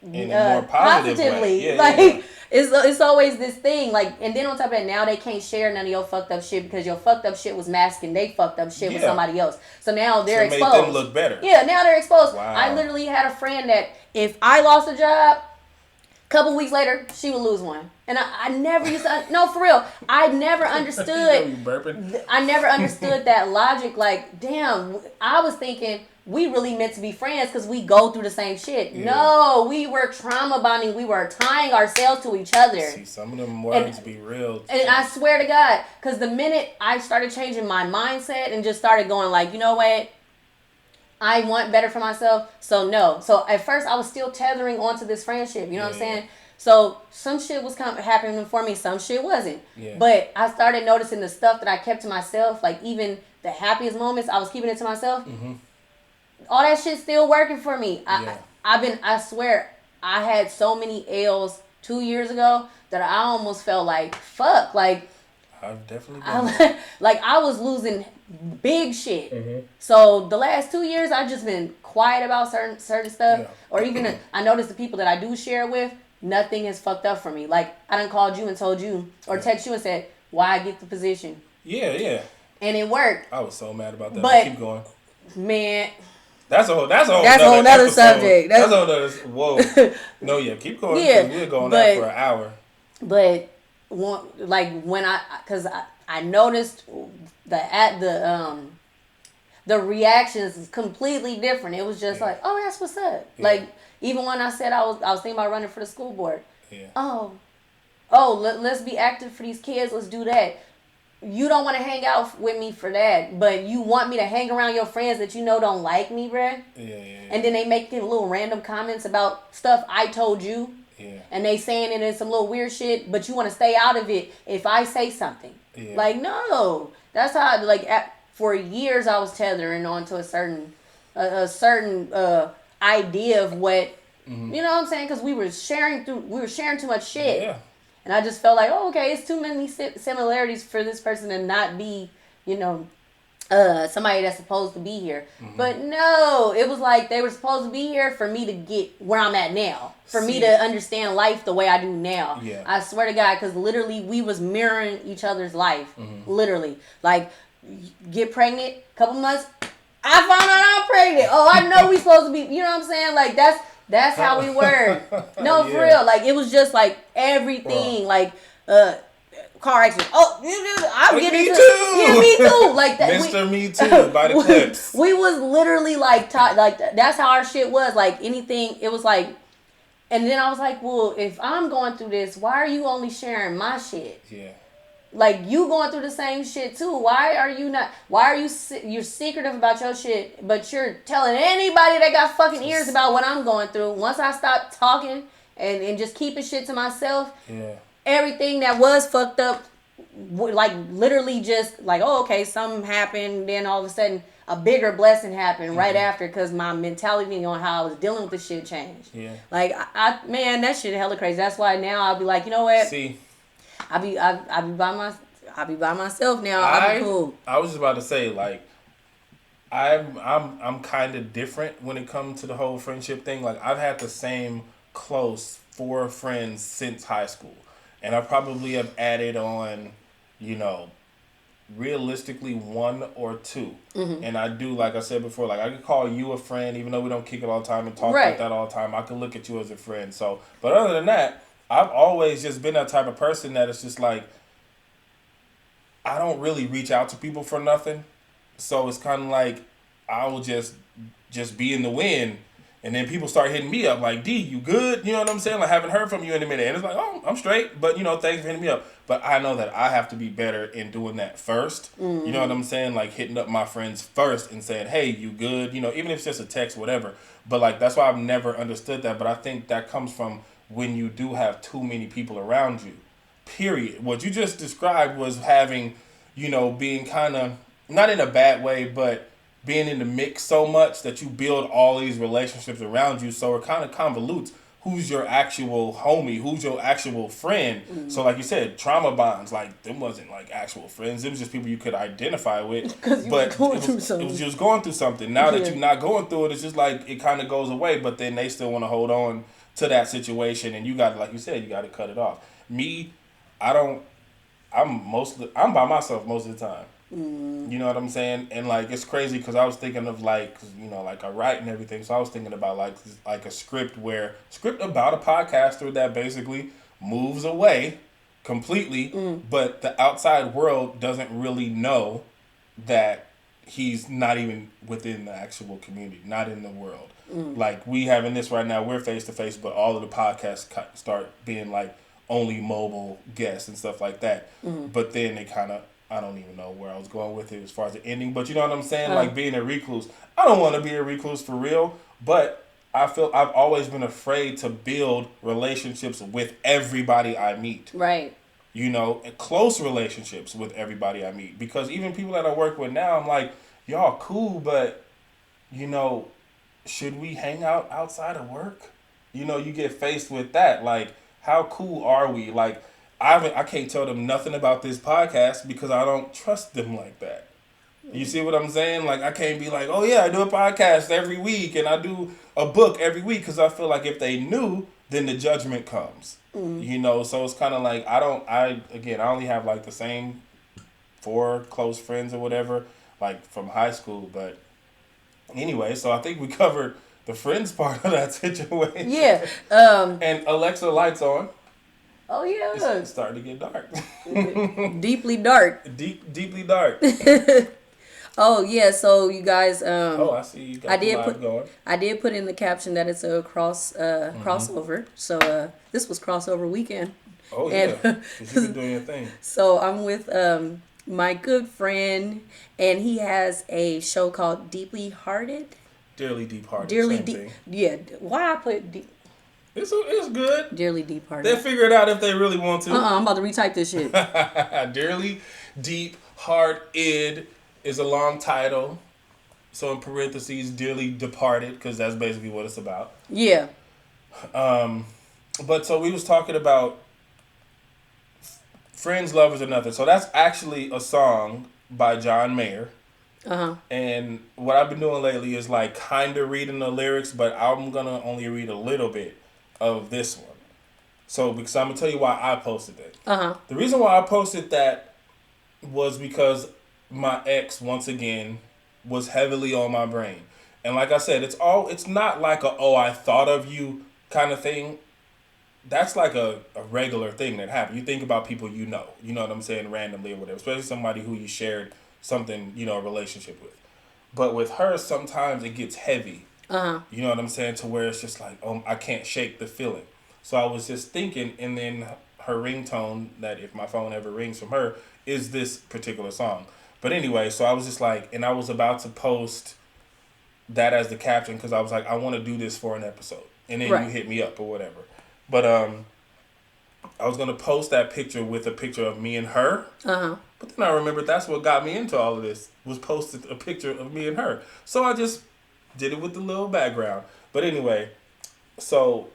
in a more positively. Way. It's always this thing, like, and then on top of that, now they can't share none of your fucked up shit because your fucked up shit was masking they fucked up shit with somebody else. So now they're exposed. Made them look better. Yeah, now they're exposed. Wow. I literally had a friend that if I lost a job, a couple weeks later, she would lose one. And I never used to, no, for real, I never understood. You burping? I never understood that logic. Like, damn, I was thinking we really meant to be friends because we go through the same shit. Yeah. No, we were trauma bonding. We were tying ourselves to each other. See, some of them words be real. And I swear to God, because the minute I started changing my mindset and just started going like, you know what? I want better for myself. So no. So at first I was still tethering onto this friendship. You know what I'm saying? So some shit was happening for me. Some shit wasn't. Yeah. But I started noticing the stuff that I kept to myself. Like even the happiest moments, I was keeping it to myself. Mm-hmm. All that shit's still working for me. I swear, I had so many L's 2 years ago that I almost felt like, fuck. Like, I've definitely like I was losing big shit. Mm-hmm. So the last 2 years, I've just been quiet about certain stuff. Yeah. Or even I noticed the people that I do share with, nothing is fucked up for me. Like I done called you and told you, or text you and said, why I get the position. Yeah. And it worked. I was so mad about that. But keep going. Man. That's a whole nother subject. That's a whole nother. Whoa. No, keep going. Yeah, we're going on for an hour. But when because I noticed the reactions is completely different. It was just like, oh, that's what's up. Yeah. Like even when I said I was thinking about running for the school board. Yeah. Let's be active for these kids. Let's do that. You don't want to hang out with me for that, but you want me to hang around your friends that you know don't like me, bruh. Yeah. And then they make little random comments about stuff I told you. Yeah. And they saying it in some little weird shit, but you want to stay out of it if I say something. Yeah. Like, no. That's how, for years I was tethering on to a certain idea of what, you know what I'm saying? Because we were sharing too much shit. Yeah. And I just felt like, okay, it's too many similarities for this person to not be, somebody that's supposed to be here. Mm-hmm. But no, it was like they were supposed to be here for me to get where I'm at now. For me to understand life the way I do now. Yeah. I swear to God, because literally we was mirroring each other's life. Mm-hmm. Literally. Like, get pregnant, couple months, I found out I'm pregnant. Oh, I know we supposed to be, you know what I'm saying? Like, that's how we were. No, for real. Like, it was just like everything. Like, car accident. Oh, I'm getting me into too. Yeah, me too. Like that. Mr. Me Too by the Clips. We was literally like that's how our shit was. Like anything, it was like. And then I was like, well, if I'm going through this, why are you only sharing my shit? Yeah. Like you going through the same shit too. Why are you not? Why are you're secretive about your shit, but you're telling anybody that got fucking ears about what I'm going through? Once I stop talking and just keeping shit to myself. Yeah. Everything that was fucked up, like literally just like, oh, okay, something happened. Then all of a sudden, a bigger blessing happened right after because my mentality on how I was dealing with the shit changed. Yeah. Like, man, that shit hella crazy. That's why now I'll be like, you know what? See, I'll be by myself now. I'll be cool. I was just about to say, like, I'm kind of different when it comes to the whole friendship thing. Like, I've had the same close 4 friends since high school. And I probably have added on, realistically 1 or 2. Mm-hmm. And I do, like I said before, like I could call you a friend, even though we don't kick it all the time and talk like that all the time. I could look at you as a friend. So, but other than that, I've always just been that type of person that it's just like, I don't really reach out to people for nothing. So it's kind of like, I will just be in the wind. And then people start hitting me up like, D, you good? You know what I'm saying? Like, I haven't heard from you in a minute. And it's like, oh, I'm straight. But, thanks for hitting me up. But I know that I have to be better in doing that first. Mm-hmm. You know what I'm saying? Like, hitting up my friends first and saying, hey, you good? Even if it's just a text, whatever. But, like, that's why I've never understood that. But I think that comes from when you do have too many people around you. Period. What you just described was having, being kind of, not in a bad way, but being in the mix so much that you build all these relationships around you, so it kind of convolutes who's your actual homie, who's your actual friend. Mm-hmm. So like you said, trauma bonds, like them wasn't like actual friends. It was just people you could identify with. But it was just going through something. Now that you're not going through it, it's just like it kind of goes away, but then they still want to hold on to that situation, and you got to, like you said, you got to cut it off. Me, I'm by myself most of the time. Mm. You know what I'm saying? And like it's crazy because I was thinking of like I write and everything, so I was thinking about like a script about a podcaster that basically moves away completely, but the outside world doesn't really know that he's not even within the actual community, not in the world. Like we having this right now, we're face to face, but all of the podcasts start being like only mobile guests and stuff like that. But then they kind of, I don't even know where I was going with it as far as the ending, but you know what I'm saying? Like being a recluse. I don't want to be a recluse for real, but I feel I've always been afraid to build relationships with everybody I meet. Right. Close relationships with everybody I meet. Because even people that I work with now, I'm like, y'all cool, but, should we hang out outside of work? You get faced with that. Like, how cool are we? Like, I can't tell them nothing about this podcast because I don't trust them like that. You see what I'm saying? Like, I can't be like, oh yeah, I do a podcast every week and I do a book every week because I feel like if they knew, then the judgment comes. So it's kind of like, I only have like the same 4 close friends or whatever, like from high school. But anyway, so I think we covered the friends part of that situation. Yeah. And Alexa, lights on. Oh yeah, it's starting to get dark. Deeply dark. Deeply dark. Oh yeah, so you guys. I see you got the live going. I did put in the caption that it's a crossover. So this was crossover weekend. Oh yeah, because you've been doing your thing. So I'm with my good friend, and he has a show called Deeply Hearted. Dearly Deep Hearted. Dearly Deep. Yeah. Why I put deep. It's good. Dearly Deep Hearted. They'll figure it out if they really want to. I'm about to retype this shit. Dearly Deep Hearted is a long title. So in parentheses, Dearly Departed, because that's basically what it's about. Yeah. But so we was talking about Friends, Lovers, or Nothing. So that's actually a song by John Mayer. And what I've been doing lately is like kind of reading the lyrics, but I'm gonna only read a little bit of this one. So because I'm gonna tell you why I posted it. The reason why I posted that was because my ex once again was heavily on my brain. And like I said, it's not like I thought of you kind of thing. That's like a regular thing that happens. You think about people you know what I'm saying, randomly or whatever, especially somebody who you shared something, a relationship with. But with her, sometimes it gets heavy. You know what I'm saying, to where it's just like, I can't shake the feeling. So I was just thinking, and then her ringtone, that if my phone ever rings from her, is this particular song. But anyway, so I was just like, and I was about to post that as the caption because I was like, I want to do this for an episode. And then you hit me up or whatever. But I was going to post that picture with a picture of me and her. But then I remembered that's what got me into all of this, was posted a picture of me and her. So I just did it with the little background. But anyway, so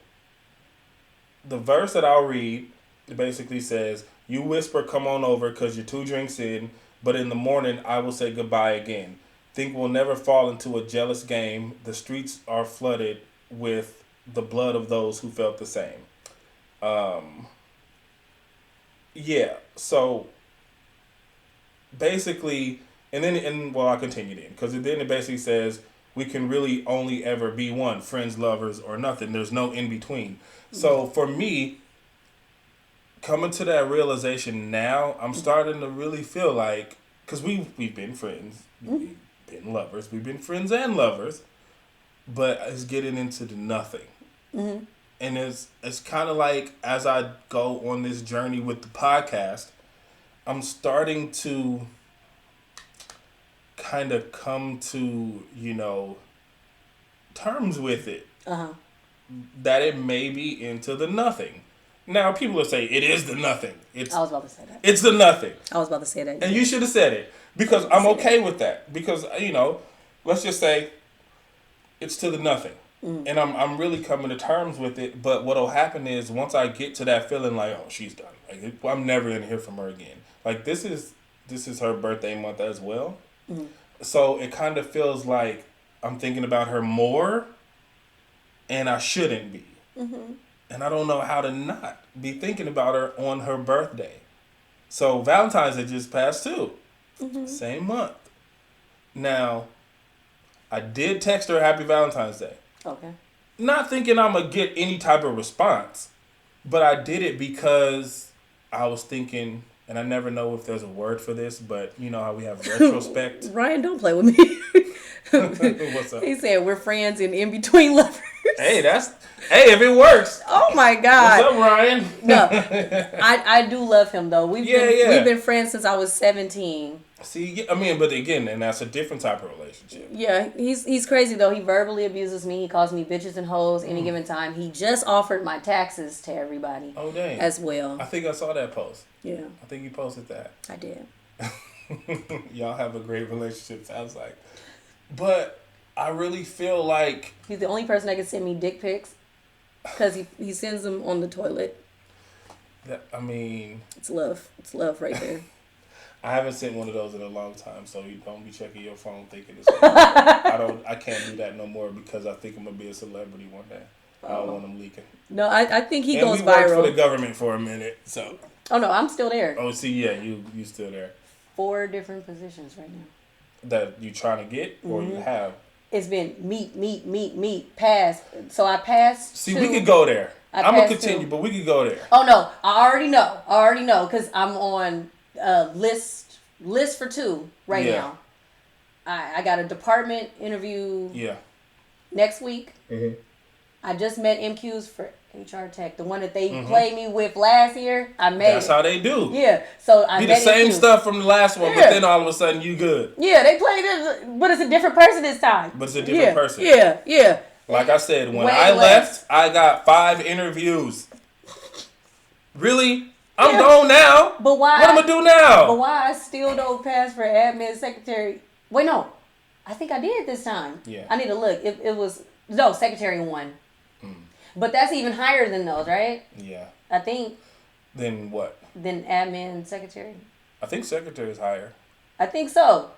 the verse that I'll read, it basically says, you whisper, come on over because you're 2 drinks in, but in the morning I will say goodbye again. Think we'll never fall into a jealous game. The streets are flooded with the blood of those who felt the same. Yeah, so basically, I continued in, because then it basically says, we can really only ever be one, friends, lovers, or nothing. There's no in between. So for me, coming to that realization now, I'm starting to really feel like, because we've been friends, we've been lovers, we've been friends and lovers, but it's getting into the nothing. And it's kind of like, as I go on this journey with the podcast, I'm starting to kind of come to, terms with it. That it may be into the nothing. Now, people will say, it is the nothing. I was about to say that. It's the nothing. I was about to say that. And you should have said it. Because I'm okay with that. Because, let's just say, it's to the nothing. And I'm really coming to terms with it. But what'll happen is, once I get to that feeling like, oh, she's done. Like, I'm never going to hear from her again. Like, this is her birthday month as well. So it kind of feels like I'm thinking about her more, and I shouldn't be. And I don't know how to not be thinking about her on her birthday. So Valentine's Day just passed too. Same month. Now, I did text her Happy Valentine's Day. Okay. Not thinking I'm going to get any type of response. But I did it because I was thinking, and I never know if there's a word for this, but you know how we have retrospect. Ryan, don't play with me. What's up? He said we're friends and in between lovers. Hey, if it works. Oh my God. What's up, Ryan? No, I do love him though. We've been friends since I was 17. See, I mean, but again, and that's a different type of relationship. Yeah, he's crazy though. He verbally abuses me. He calls me bitches and hoes any given time. He just offered my taxes to everybody. Oh dang. As well. I think I saw that post. Yeah. I think you posted that. I did. Y'all have a great relationship, sounds like. But I really feel like he's the only person that can send me dick pics because he sends them on the toilet. It's love. It's love right there. I haven't sent one of those in a long time, so you don't be checking your phone thinking it's I can't do that no more because I think I'm gonna be a celebrity one day. I don't want them leaking. No, I think he goes viral. And we worked for the government for a minute, so. Oh no, I'm still there. Oh, see, yeah, you still there. 4 different positions right now. That you trying to get or you have? It's been meet, pass. So I passed. See, we could go there. I'm gonna continue, but we could go there. Oh no, I already know because I'm on list for 2 right now. I got a department interview. Next week. I just met MQs for HR Tech, the one that they played me with last year. I made. That's how they do. Yeah, so I be the same MQ. Stuff from the last one, but then all of a sudden you good. Yeah, they played it, but it's a different person this time. But it's a different person. Yeah. Like I said, when I left, I got 5 interviews. Really? I'm gone now. But why? What am I do now? But why I still don't pass for admin secretary? Wait, no. I think I did this time. Yeah. I need to look. It was secretary 1. But that's even higher than those, right? Yeah. I think. Then what? Than admin secretary. I think secretary is higher. I think so.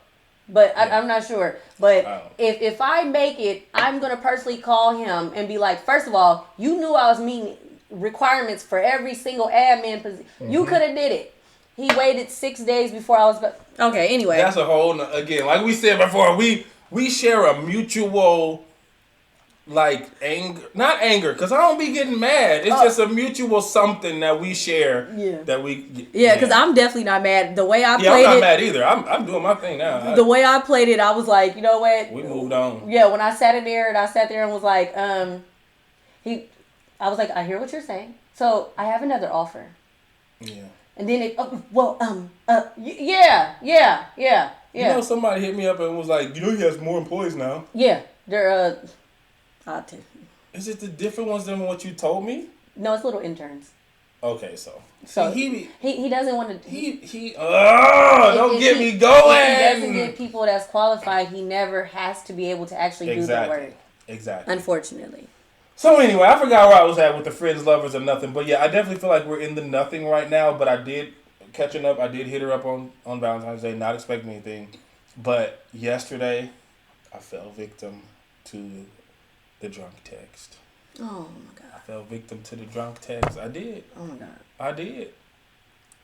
But I'm not sure. But if I make it, I'm going to personally call him and be like, first of all, you knew I was meeting requirements for every single admin position. You could have did it. He waited 6 days before I was... Okay, anyway. That's a whole... Again, like we said before, we share a mutual... Like anger, not anger, because I don't be getting mad. It's just a mutual something that we share. Yeah. That we. Yeah, because I'm definitely not mad. The way I played it. I'm not mad either. I'm doing my thing now. The way I played it, I was like, you know what? We moved on. Yeah, when I sat there and was like, I was like, I hear what you're saying. So I have another offer. Yeah. And then yeah. You know, somebody hit me up and was like, you know, he has more employees now. Yeah, they're Is it the different ones than what you told me? No, it's little interns. Okay, so he doesn't want to. Don't get me going. If he doesn't get people that's qualified, he never has to be able to actually do the work. Exactly. Unfortunately. So anyway, I forgot where I was at with the friends, lovers, and nothing. But yeah, I definitely feel like we're in the nothing right now. But I did catching up. I did hit her up on Valentine's Day, not expecting anything. But yesterday, I fell victim to the drunk text. Oh my God. I fell victim to the drunk text. I did. Oh my God. I did.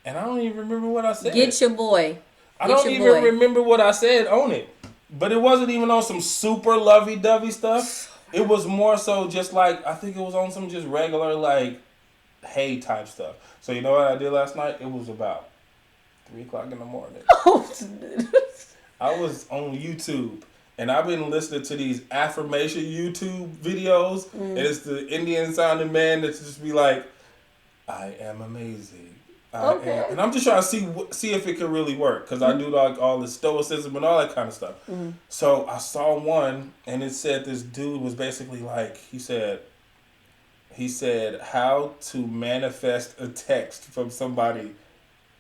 And I don't even remember what I said. Get your boy. I don't even remember what I said on it. But it wasn't even on some super lovey-dovey stuff. It was more so just like, I think it was on some just regular like, hey type stuff. So you know what I did last night? It was about 3 o'clock in the morning. I was on YouTube. And I've been listening to these affirmation YouTube videos. And it's the Indian sounding man that's just be like, I am amazing. And I'm just trying to see if it can really work. Because I do like all the stoicism and all that kind of stuff. So I saw one and it said this dude was basically like, he said how to manifest a text from somebody.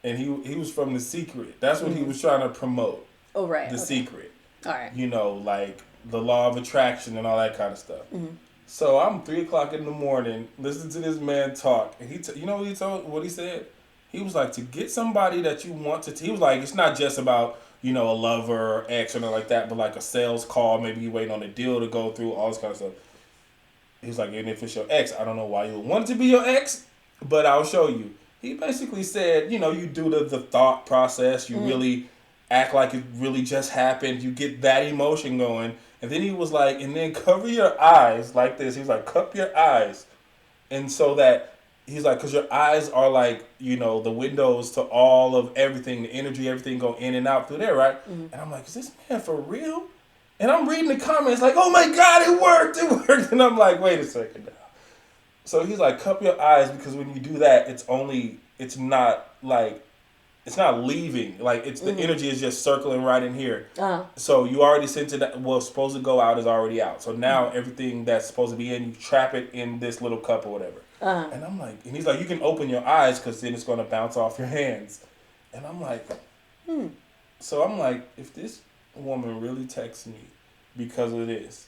And he was from The Secret. That's what he was trying to promote. Oh, right. The Secret. All right. You know, like the law of attraction and all that kind of stuff. So I'm 3 o'clock in the morning listening to this man talk, and you know what he said? He was like, to get somebody that you want to. He was like, it's not just about, you know, a lover or ex or nothing like that, but like a sales call. Maybe you waiting on a deal to go through, all this kind of stuff. He was like, and if it's your ex, I don't know why you would want it to be your ex, but I'll show you. He basically said, you know, you do the thought process, you really act like it really just happened. You get that emotion going. And then he was like, and then cover your eyes like this. He was like, cup your eyes. And so that, he's like, because your eyes are like, you know, the windows to all of everything, the energy, everything go in and out through there, right? And I'm like, is this man for real? And I'm reading the comments like, oh my God, it worked. And I'm like, wait a second now. So he's like, cup your eyes, because when you do that, it's not leaving. Like, it's the energy is just circling right in here. So you already sent it. What's supposed to go out is already out. So now everything that's supposed to be in, you trap it in this little cup or whatever. And I'm like, and he's like, you can open your eyes because then it's going to bounce off your hands. And I'm like, So I'm like, if this woman really texts me because of this,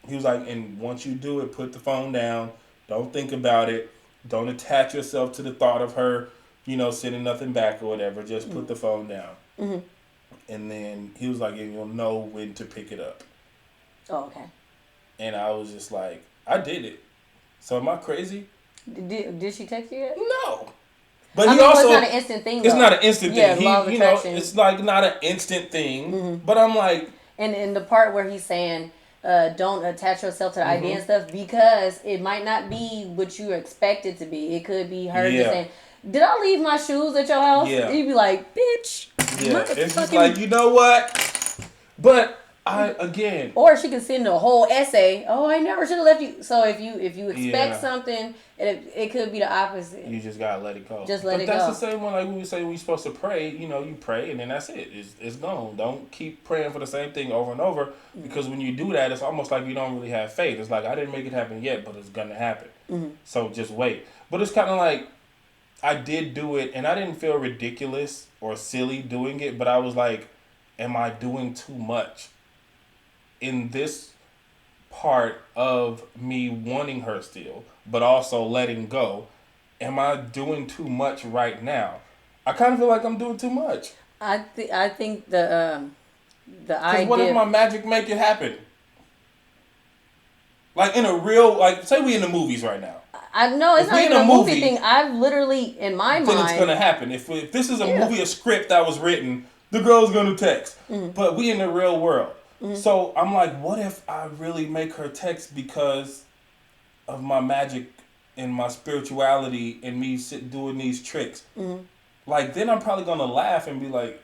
he was like, and once you do it, put the phone down. Don't think about it. Don't attach yourself to the thought of her, you know, sending nothing back or whatever. Just put the phone down. And then he was like, and you'll know when to pick it up. Oh, okay. And I was just like, I did it. So am I crazy? Did she text you yet? No. But he also, it's not an instant thing, though. It's not an instant thing. Law of attraction. It's like not an instant thing. But I'm like. And in the part where he's saying, don't attach yourself to the idea and stuff, because it might not be what you expect it to be. It could be her just saying, did I leave my shoes at your house? Yeah. You'd be like, bitch. Yeah. It's just like, you know what? But again. Or she can send a whole essay. Oh, I never should have left you. So if you expect something, it could be the opposite. You just gotta let it go. Just let it go. But that's the same one like we say we're supposed to pray. You know, you pray and then that's it. It's gone. Don't keep praying for the same thing over and over, because when you do that, it's almost like you don't really have faith. It's like, I didn't make it happen yet, but it's gonna happen. So just wait. But it's kind of like, I did do it and I didn't feel ridiculous or silly doing it, but I was like, am I doing too much in this part of me wanting her still, but also letting go? Am I doing too much right now? I kind of feel like I'm doing too much. I think the the idea. What if my magic make it happen? Like in a real, like say we in the movies right now. I know it's not even a movie thing. I've literally in my mind. Then it's gonna happen. If this is a movie, a script that was written, the girl's gonna text. Mm-hmm. But we in the real world. Mm-hmm. So I'm like, what if I really make her text because of my magic and my spirituality and me doing these tricks? Mm-hmm. Like then I'm probably gonna laugh and be like,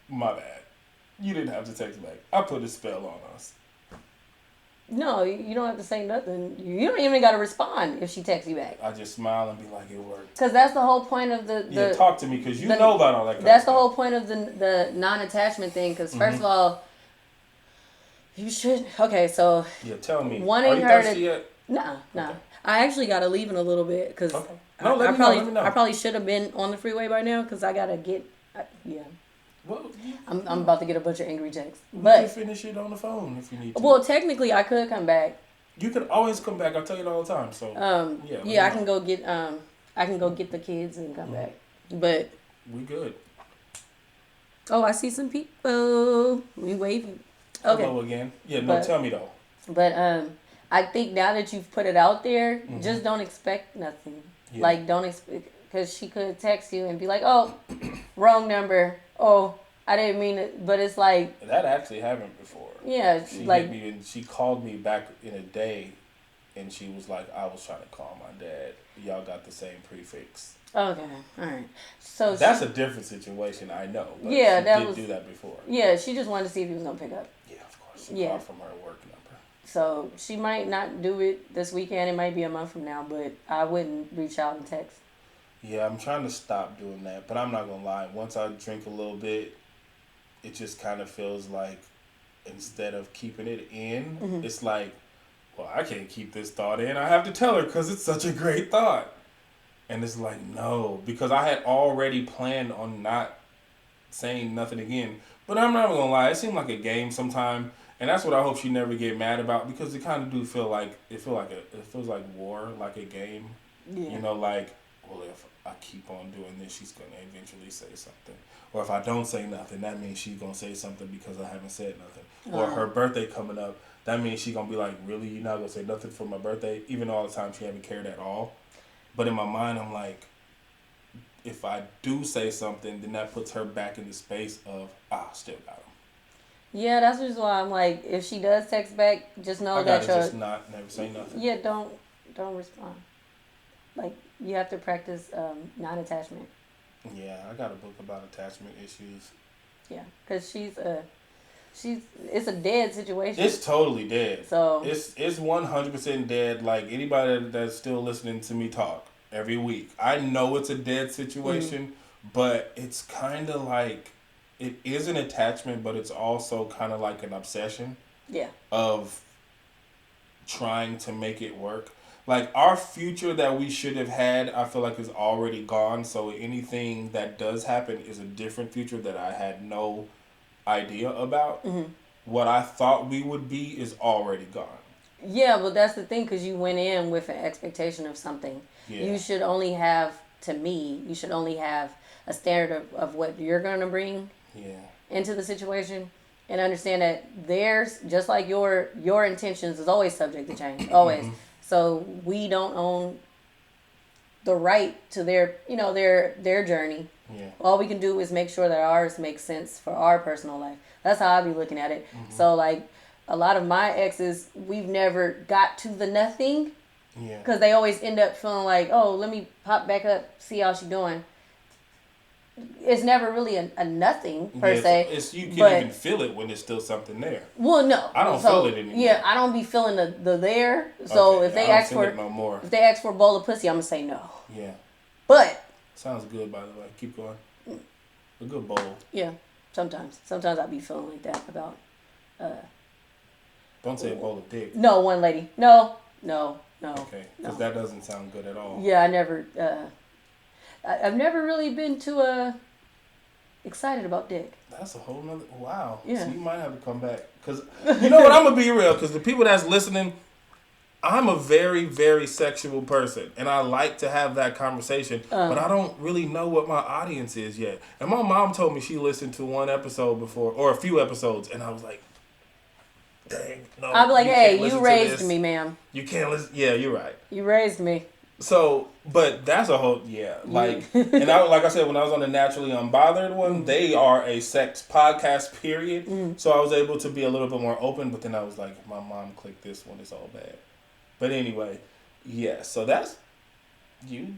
my bad. You didn't have to text back. I put a spell on us. No, you don't have to say nothing. You don't even got to respond if she texts you back. I just smile and be like, it worked. Because that's the whole point of the yeah, talk to me because you know about all that kind That's of the whole point of the non-attachment thing. Because first of all, you should... Okay, so... Yeah, tell me. Wanting Are you her thirsty yet? Nah. Okay. I actually got to leave in a little bit because okay. No, let me know. I probably should have been on the freeway by now because I got to get... yeah. Well, I'm about to get a bunch of angry texts. But you can finish it on the phone if you need to. Well, technically, I could come back. You could always come back. I tell you all the time. So I can go get the kids and come back. But we good. Oh, I see some people. We waving. Okay. Hello again. Yeah, no, tell me though. But I think now that you've put it out there, just don't expect nothing. Yeah. Like don't expect because she could text you and be like, "Oh, wrong number." Oh, I didn't mean it, but it's like that actually happened before. Yeah, she hit me and she called me back in a day, and she was like, "I was trying to call my dad. Y'all got the same prefix." Okay, all right. So that's a different situation, I know. But yeah, she did do that before. Yeah, she just wanted to see if he was gonna pick up. Yeah, of course. She called from her work number. So she might not do it this weekend. It might be a month from now, but I wouldn't reach out and text. Yeah, I'm trying to stop doing that, but I'm not gonna lie. Once I drink a little bit, it just kind of feels like instead of keeping it in, it's like, well, I can't keep this thought in. I have to tell her because it's such a great thought. And it's like, no, because I had already planned on not saying nothing again. But I'm not gonna lie, it seemed like a game sometime, and that's what I hope she never get mad about because it kind of do feel like it feels like war, like a game. Yeah. You know, like, well, if I keep on doing this, she's going to eventually say something. Or if I don't say nothing, that means she's going to say something because I haven't said nothing. Or her birthday coming up, that means she's going to be like, really, you're not going to say nothing for my birthday? Even though all the time she haven't cared at all. But in my mind, I'm like, if I do say something, then that puts her back in the space of, still got him. Yeah, that's just why I'm like, if she does text back, just know that you're... just never say nothing. Yeah, don't respond. Like, you have to practice non-attachment. Yeah, I got a book about attachment issues. Yeah, because it's a dead situation. It's totally dead. So it's 100% dead. Like anybody that's still listening to me talk every week, I know it's a dead situation, but it's kind of like it is an attachment, but it's also kind of like an obsession. Yeah. Of trying to make it work. Like, our future that we should have had, I feel like is already gone. So anything that does happen is a different future that I had no idea about. What I thought we would be is already gone. Yeah, but that's the thing, because you went in with an expectation of something. Yeah. You should only have a standard of what you're going to bring into the situation. And understand that theirs, just like your intentions, is always subject to change. Always. So we don't own the right to their journey. Yeah. All we can do is make sure that ours makes sense for our personal life. That's how I be looking at it. So like a lot of my exes, we've never got to the nothing. Yeah. Because they always end up feeling like, oh, let me pop back up, see how she's doing. It's never really a nothing per se. You can even feel it when there's still something there. Well, no, I don't feel it anymore. Yeah, I don't be feeling the there. So if they ask for a bowl of pussy, I'm gonna say no. Yeah. But sounds good, by the way. Keep going. A good bowl. Yeah, sometimes I be feeling like that about. Don't say a bowl of dick. No, one lady. No. Okay, because that doesn't sound good at all. Yeah, I never. I've never really been too excited about dick. That's a whole nother... Wow. Yeah. So you might have to come back. Because, you know what? I'm going to be real. Because the people that's listening, I'm a very, very sexual person, and I like to have that conversation, but I don't really know what my audience is yet. And my mom told me she listened to one episode before, or a few episodes, and I was like, dang, no. I'll be like, hey, you raised me, ma'am. You can't listen. Yeah, you're right. You raised me. So, but that's a whole, like, and like I said, when I was on the Naturally Unbothered one, they are a sex podcast, period. So I was able to be a little bit more open, but then I was like, if my mom clicked this one, it's all bad. But anyway, so that's you,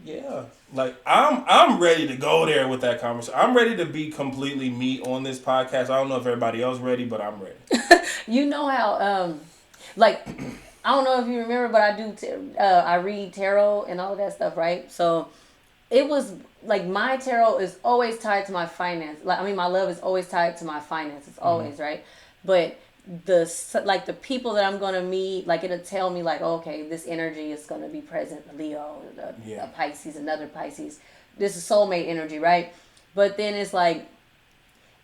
like, I'm ready to go there with that conversation. I'm ready to be completely me on this podcast. I don't know if everybody else ready, but I'm ready. You know how, like, I don't know if you remember, but I do. I read tarot and all of that stuff, right? So it was like my tarot is always tied to my finance. Like, I mean, my love is always tied to my finances, always, right? But the people that I'm gonna meet, like, it'll tell me like, okay, this energy is gonna be present. Leo, a Pisces, another Pisces. This is soulmate energy, right? But then it's like,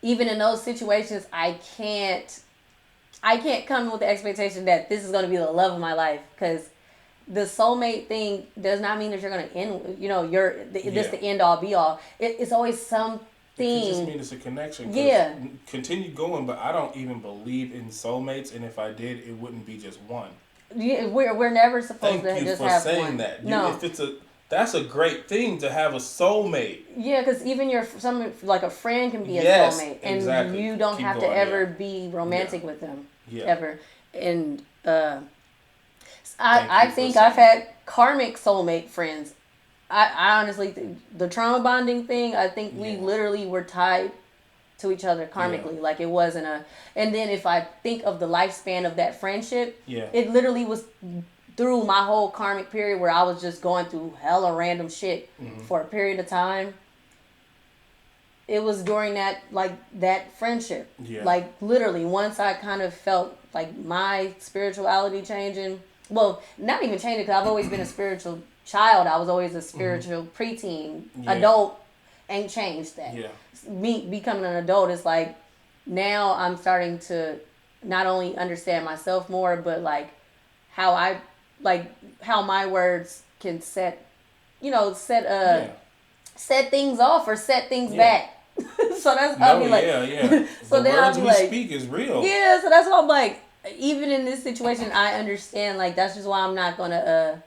even in those situations, I can't come with the expectation that this is going to be the love of my life, because the soulmate thing does not mean that you're going to end, this the end all be all. It's always something. It just means it's a connection. Yeah. Continue going, but I don't even believe in soulmates, and if I did, it wouldn't be just one. Yeah, we're never supposed to just have one. Thank you for saying that. No. That's a great thing to have a soulmate. Yeah, because even like a friend can be a soulmate, and exactly. You don't have to ever be romantic with them, ever. And I think I've had karmic soulmate friends. I honestly think the trauma bonding thing, I think we literally were tied to each other karmically. Like, it wasn't and then if I think of the lifespan of that friendship, it literally was through my whole karmic period where I was just going through hella random shit for a period of time. It was during that friendship. Yeah. Like, literally, once I kind of felt like my spirituality changing. Well, not even changing, because I've always been a spiritual child. I was always a spiritual preteen. Adult ain't changed that. Yeah. Me becoming an adult is like, now I'm starting to not only understand myself more, but like how my words can set things off or set things back. So that's how I'll be like, so the words we speak is real. Yeah, so that's why I'm like, even in this situation, I understand, like, that's just why I'm not gonna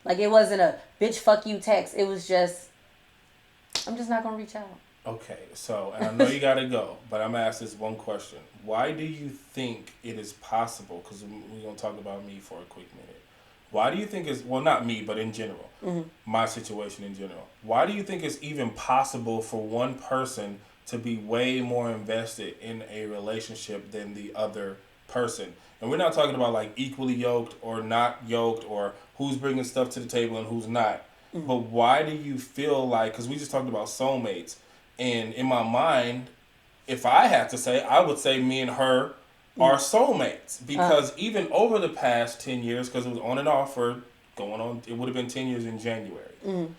like, it wasn't a bitch fuck you text. It was just, I'm just not gonna reach out. Okay, so, and I know you gotta go, but I'm gonna ask this one question. Why do you think it is possible, because we're gonna talk about me for a quick minute. Why do you think it's, well, not me, but in general, my situation in general, why do you think it's even possible for one person to be way more invested in a relationship than the other person? And we're not talking about like equally yoked or not yoked or who's bringing stuff to the table and who's not. But why do you feel like, because we just talked about soulmates, and in my mind, if I had to say, I would say me and her are soulmates, because even over the past 10 years, because it was on and off for going on, it would have been 10 years in January.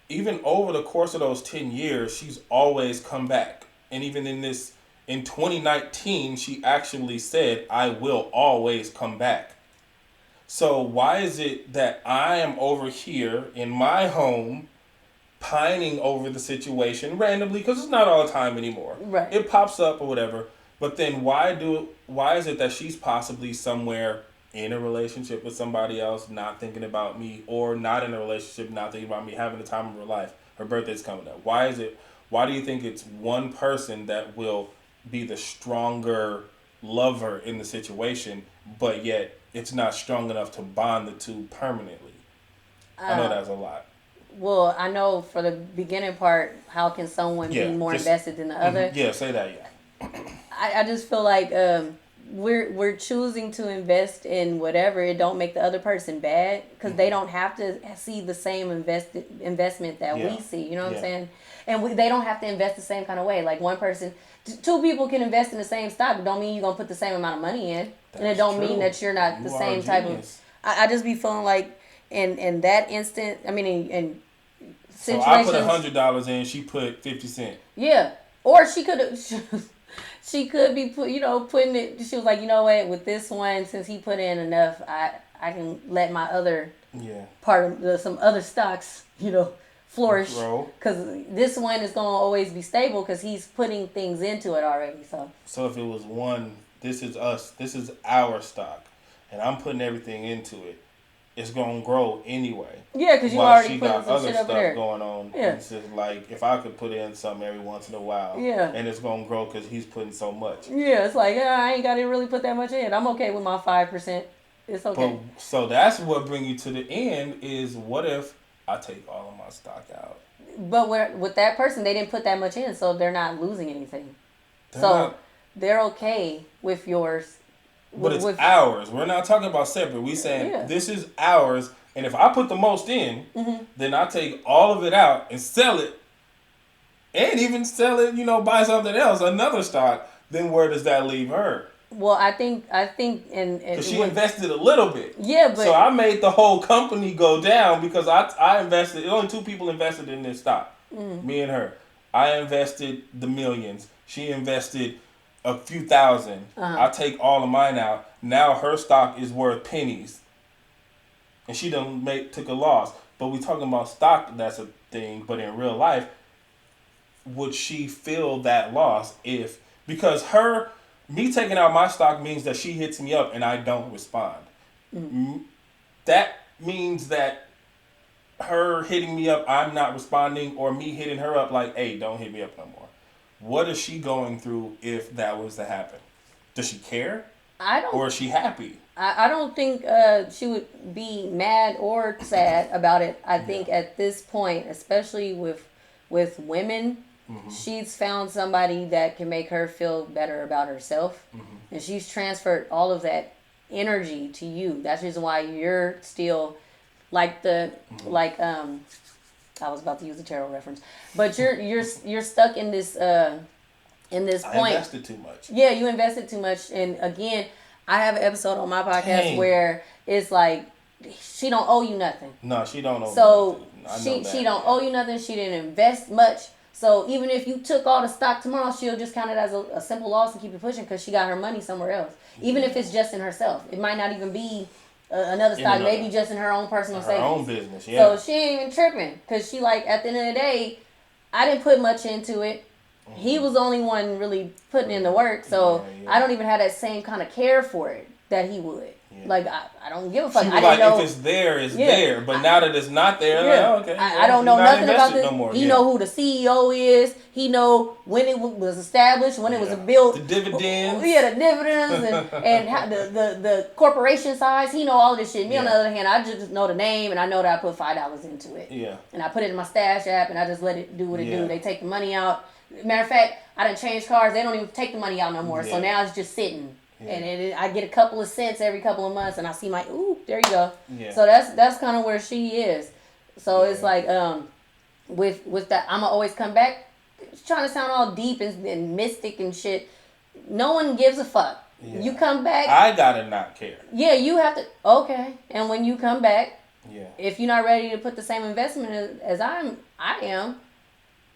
Even over the course of those 10 years, she's always come back. And even in 2019, she actually said, I will always come back. So why is it that I am over here in my home pining over the situation randomly, because it's not all the time anymore. Right. It pops up or whatever. But then why is it that she's possibly somewhere in a relationship with somebody else, not thinking about me, or not in a relationship, not thinking about me, having the time of her life? Her birthday's coming up. Why do you think it's one person that will be the stronger lover in the situation, but yet it's not strong enough to bond the two permanently? I know that's a lot. Well, I know for the beginning part, how can someone be more invested than the other? Yeah, say that, yeah. I just feel like we're choosing to invest in whatever. It don't make the other person bad, because they don't have to see the same investment that we see. You know what I'm saying? And they don't have to invest the same kind of way. Like, one person, two people can invest in the same stock, but don't mean you're gonna put the same amount of money in. And it don't mean that you're not the same type of. I just be feeling like in that instant. I mean, in situations. So I put $100 in. She put 50 cents. Yeah, or she could have. She could be putting it. She was like, you know what? With this one, since he put in enough, I can let my other part of some other stocks, flourish. Because this one is going to always be stable because he's putting things into it already. So if it was one, this is us, this is our stock, and I'm putting everything into it, it's going to grow anyway. Yeah, because you already put some shit over there. Going on. Yeah. It's just like, if I could put in something every once in a while, and it's going to grow because he's putting so much. Yeah, it's like, I ain't got to really put that much in. I'm okay with my 5%. It's okay. But, so that's what brings you to the end is, what if I take all of my stock out? But with that person, they didn't put that much in, so they're not losing anything. They're okay with yours. But it's ours. We're not talking about separate. We saying this is ours, and if I put the most in, then I take all of it out and sell it, and even sell it, buy something else, another stock. Then where does that leave her? Well, I think, and because she invested a little bit. Yeah, but so I made the whole company go down because I invested. Only 2 people invested in this stock, me and her. I invested the millions. She invested a few thousand. I take all of mine out. Now her stock is worth pennies, and she took a loss. But we talking about stock. That's a thing. But in real life, would she feel that loss because me taking out my stock means that she hits me up and I don't respond. That means that her hitting me up, I'm not responding, or me hitting her up like, hey, don't hit me up no more. What is she going through if that was to happen? Does she care? Or is she happy? I don't think she would be mad or sad about it. I think at this point, especially with women, she's found somebody that can make her feel better about herself. And she's transferred all of that energy to you. That's the reason why you're still like I was about to use a tarot reference, but you're stuck in this point. I invested too much. Yeah, you invested too much. And again, I have an episode on my podcast where it's like, she don't owe you nothing. No, she don't owe so nothing. She don't owe you nothing. She didn't invest much. So even if you took all the stock tomorrow, she'll just count it as a simple loss and keep it pushing because she got her money somewhere else. Even if it's just in herself. It might not even be another stock, maybe just in her own personal savings. Her own business, yeah. So she ain't even tripping because she at the end of the day, I didn't put much into it. He was the only one really putting in the work, so I don't even have that same kind of care for it that he would. Yeah. I don't give a fuck. She was if it's there, it's there. But now that it's not there, okay. I don't know nothing about this. No he know who the CEO is. He know when it was established, when it was built. The dividends. Yeah, the dividends and how the corporation size. He know all this shit. Me on the other hand, I just know the name and I know that I put $5 into it. Yeah. And I put it in my stash app and I just let it do what it do. They take the money out. Matter of fact, I done changed cars. They don't even take the money out no more. So now it's just sitting. Yeah. And I get a couple of cents every couple of months, and I see there you go. Yeah. So that's kind of where she is. So it's like with that, I'ma always come back. It's trying to sound all deep and mystic and shit. No one gives a fuck. Yeah. You come back. I gotta not care. Yeah, you have to. Okay, and when you come back, if you're not ready to put the same investment as I am,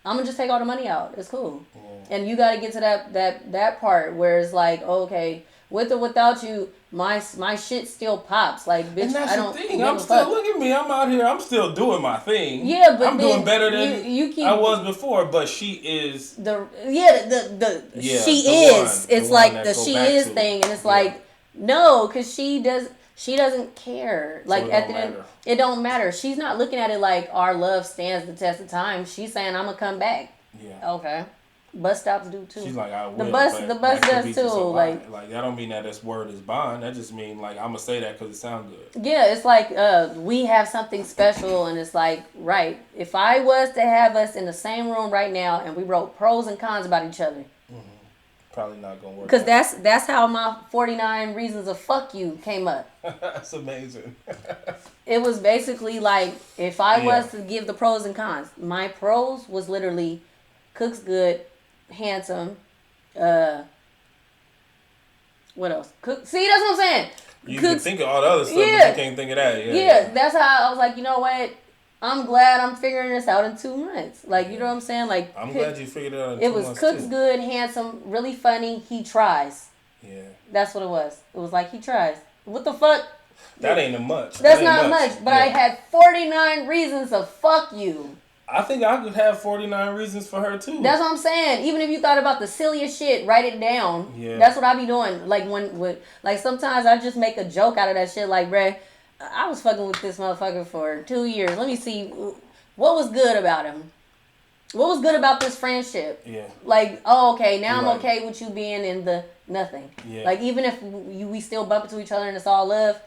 I'm gonna just take all the money out. It's cool. Yeah. And you gotta get to that part where it's like, okay, with or without you, my shit still pops. Like, bitch, and that's I don't. The thing. I'm still look at me. I'm out here. I'm still doing my thing. Yeah, but I'm doing better than I was before. But she is she is. It's like the she is thing, and it's like no, because she doesn't care. Like at the end, it don't matter. She's not looking at it like our love stands the test of time. She's saying I'm gonna come back. Yeah. Okay. Bus stops do too. She's like, I will. The bus does too. Like that don't mean that this word is bond. That just mean like I'm gonna say that because it sounds good. Yeah, it's like we have something special, and it's like right. If I was to have us in the same room right now, and we wrote pros and cons about each other, probably not gonna work. Because that's how my 49 reasons of fuck you came up. That's amazing. It was basically like if I was to give the pros and cons, my pros was literally cooks good. Handsome, what else? See, that's what I'm saying. You can think of all the other stuff, but you can't think of that. Yeah, that's how I was like, you know what? I'm glad I'm figuring this out in 2 months. Like, you know what I'm saying? Like, I'm glad you figured it out in 2 months. It was cooks good, handsome, really funny. He tries. Yeah. That's what it was. It was like he tries. What the fuck? That ain't much. That's not much. But I had 49 reasons to fuck you. I think I could have 49 reasons for her too. That's what I'm saying. Even if you thought about the silliest shit, write it down. Yeah. That's what I be doing. Like like sometimes I just make a joke out of that shit. Like, bruh, I was fucking with this motherfucker for 2 years. Let me see what was good about him. What was good about this friendship? Yeah. Like, oh, okay, now I'm okay with you being in the nothing. Yeah. Like, even if we still bump into each other and it's all love,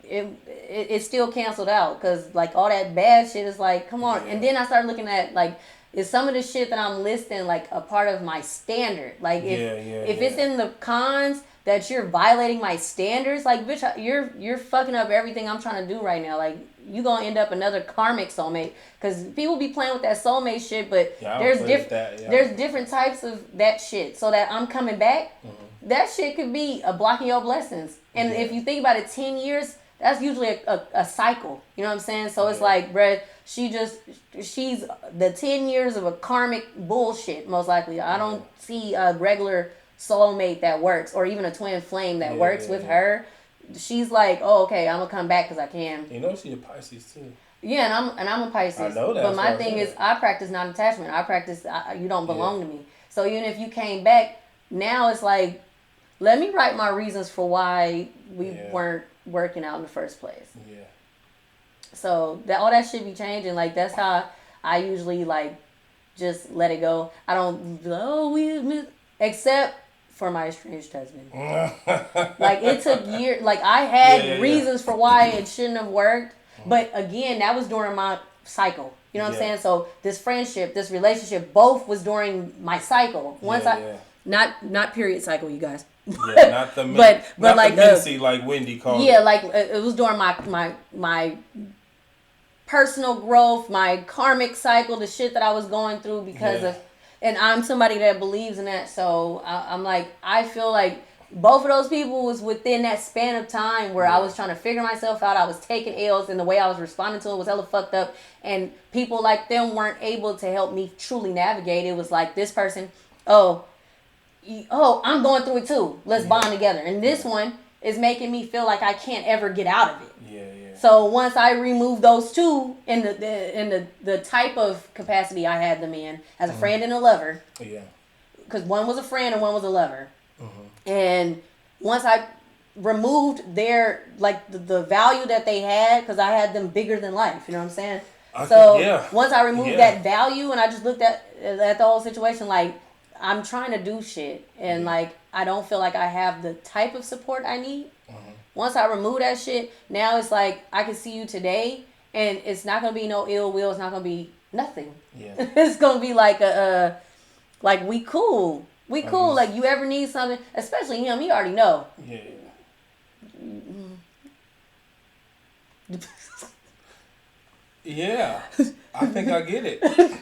it still canceled out. Because, like, all that bad shit is like, come on. Yeah. And then I started looking at, like, is some of the shit that I'm listing, like, a part of my standard? Like, if it's in the cons that you're violating my standards, like, bitch, you're fucking up everything I'm trying to do right now. Like, you gonna end up another karmic soulmate, because people be playing with that soulmate shit, but there's different types of that shit. So that I'm coming back, that shit could be a blocking your blessings. And if you think about it, 10 years, that's usually a cycle. You know what I'm saying? So it's like, bruh, she's the 10 years of a karmic bullshit, most likely. I don't see a regular soulmate that works, or even a twin flame that works with her. She's like, oh, okay, I'm gonna come back because I can. You know she's a Pisces too. Yeah, and I'm a Pisces. I know that. But my thing is, I practice non-attachment. I practice you don't belong to me. So even if you came back, now it's like, let me write my reasons for why we weren't working out in the first place. Yeah. So all that shit be changing. Like, that's how I usually like just let it go. I don't except for my estranged husband. Like, it took years. Like, I had reasons for why it shouldn't have worked. But again, that was during my cycle. You know what I'm saying? So this friendship, this relationship, both was during my cycle. Not period cycle, you guys. Yeah, not the but like the like Wendy called. Yeah, like it was during my personal growth, my karmic cycle, the shit that I was going through because of. And I'm somebody that believes in that, so I'm like, I feel like both of those people was within that span of time where I was trying to figure myself out. I was taking L's, and the way I was responding to it was hella fucked up. And people like them weren't able to help me truly navigate. It was like, this person, I'm going through it too. Let's bond together. And this one is making me feel like I can't ever get out of it. So once I remove those two in the type of capacity I had them in as a friend and a lover, because one was a friend and one was a lover, and once I removed their like the value that they had, because I had them bigger than life, you know what I'm saying? Once I removed that value and I just looked at the whole situation, like, I'm trying to do shit, and like, I don't feel like I have the type of support I need. Once I remove that shit, now it's like, I can see you today, and it's not going to be no ill will. It's not going to be nothing. Yeah. It's going to be like like, we cool. We cool. Like, you ever need something, especially him, he already know. Yeah. Yeah. I think I get it.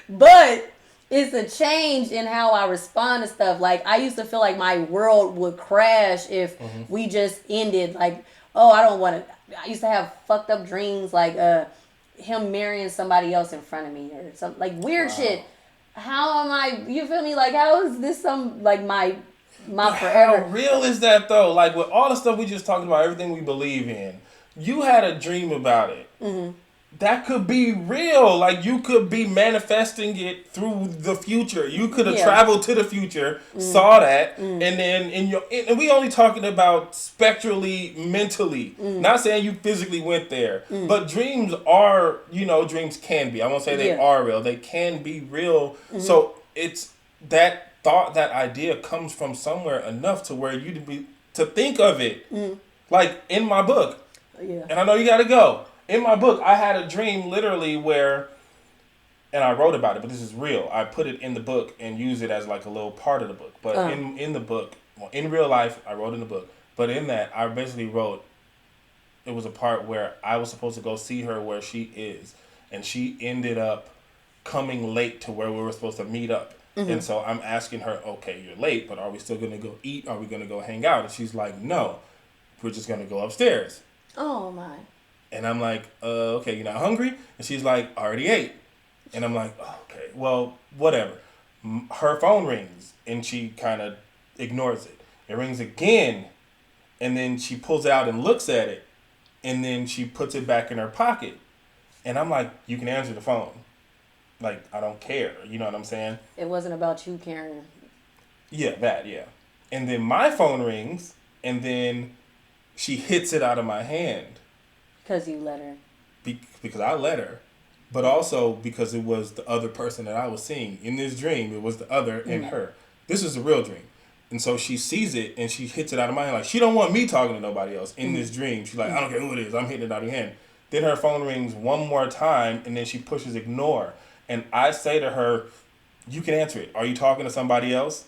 But it's a change in how I respond to stuff. Like, I used to feel like my world would crash if we just ended. Like, I don't want to. I used to have fucked up dreams, like him marrying somebody else in front of me or some like weird shit. How am I? You feel me? Like, how is this some like my forever? How real is that though? Like, with all the stuff we just talked about, everything we believe in, you had a dream about it. That could be real. Like, you could be manifesting it through the future. You could have traveled to the future, saw that, and then and we only talking about spectrally, mentally. Not saying you physically went there, but dreams are, dreams can be. I won't say they are real. They can be real. So it's that thought, that idea comes from somewhere enough to where you to think of it. Like, in my book, and I know you got to go. In my book, I had a dream literally where, and I wrote about it, but this is real. I put it in the book and use it as like a little part of the book. But in the book, in real life, I wrote in the book. But in that, I basically wrote, it was a part where I was supposed to go see her where she is. And she ended up coming late to where we were supposed to meet up. And so I'm asking her, okay, you're late, but are we still going to go eat? Are we going to go hang out? And she's like, no, we're just going to go upstairs. Oh, my. And I'm like, okay, you're not hungry? And she's like, I already ate. And I'm like, oh, okay, well, whatever. Her phone rings, and she kind of ignores it. It rings again, And then she pulls it out and looks at it. And then she puts it back in her pocket. And I'm like, you can answer the phone. Like, I don't care. You know what I'm saying? It wasn't about you caring. Yeah, that, yeah. And then my phone rings, and then she hits it out of my hand. Because you let her. Because I let her. But also because it was the other person that I was seeing. In this dream, it was the other and her. This is a real dream. And so she sees it, and she hits it out of my hand. Like, she don't want me talking to nobody else in this dream. She's like, I don't care who it is. I'm hitting it out of your hand. Then her phone rings one more time, and then she pushes ignore. And I say to her, you can answer it. Are you talking to somebody else?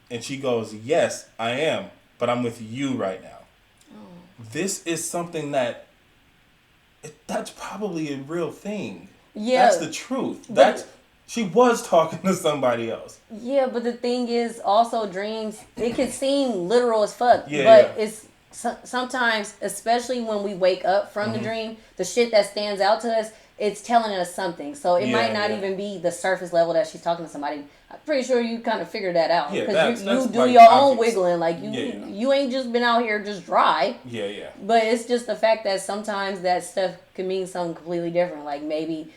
And she goes, yes, I am. But I'm with you right now. Oh. This is something that's probably a real thing. Yeah. That's the truth. She was talking to somebody else. Yeah, but the thing is, also dreams, it can seem literal as fuck. Yeah, but it's sometimes, especially when we wake up from the dream, the shit that stands out to us, it's telling us something. So it might not even be the surface level that she's talking to somebody. I'm pretty sure you kind of figured that out. Because you do like your own wiggling. Like, you ain't just been out here just dry. Yeah, yeah. But it's just the fact that sometimes that stuff can mean something completely different. Like, maybe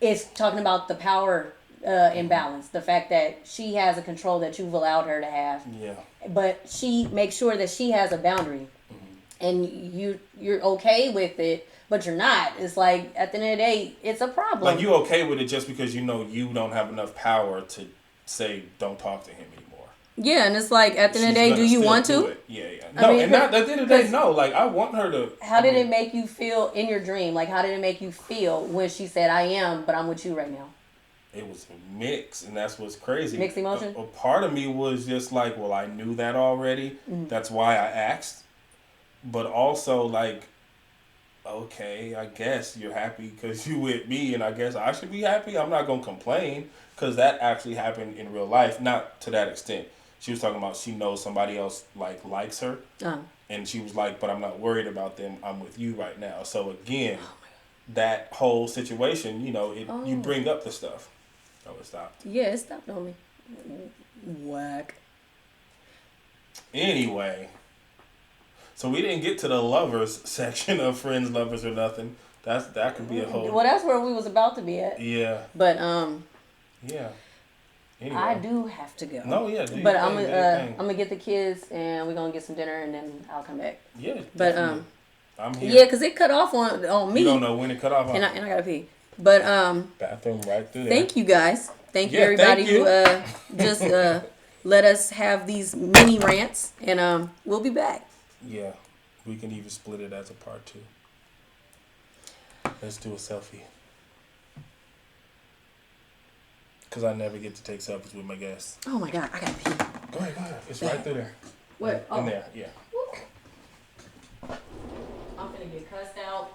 it's talking about the power imbalance. The fact that she has a control that you've allowed her to have. Yeah. But she makes sure that she has a boundary. Mm-hmm. And you're okay with it. But you're not. It's like, at the end of the day, it's a problem. Like, you okay with it just because you know you don't have enough power to say, don't talk to him anymore. Yeah, and it's like, at the end of the day, do you want to? Yeah, yeah. No, and not at the end of the day, no. Like, I want her to... How did it make you feel in your dream? Like, how did it make you feel when she said, I am, but I'm with you right now? It was a mix, and that's what's crazy. Mixed emotion? A part of me was just like, well, I knew that already. Mm-hmm. That's why I asked. But also, like... okay, I guess you're happy because you with me, and I guess I should be happy. I'm not going to complain because that actually happened in real life. Not to that extent. She was talking about she knows somebody else likes her. Uh-huh. And she was like, but I'm not worried about them. I'm with you right now. So again, that whole situation, you bring up the stuff. Oh, it stopped. Yeah, it stopped on me. Whack. Anyway. So we didn't get to the lovers section of friends, lovers, or nothing. That could be a whole... Well, that's where we was about to be at. Yeah. But, yeah. Anyway. I do have to go. No, yeah. But I'm going to get the kids, and we're going to get some dinner, and then I'll come back. Yeah, but, definitely. I'm here. Yeah, because it cut off on me. You don't know when it cut off on and I got to pee. But, bathroom right through there. Thank you, guys. Thank you, everybody who just let us have these mini rants, and we'll be back. Yeah, we can even split it as a part 2. Let's do a selfie. Because I never get to take selfies with my guests. Oh my God, I gotta pee. Go ahead. It's right through there. What? In there, yeah. I'm gonna get cussed out.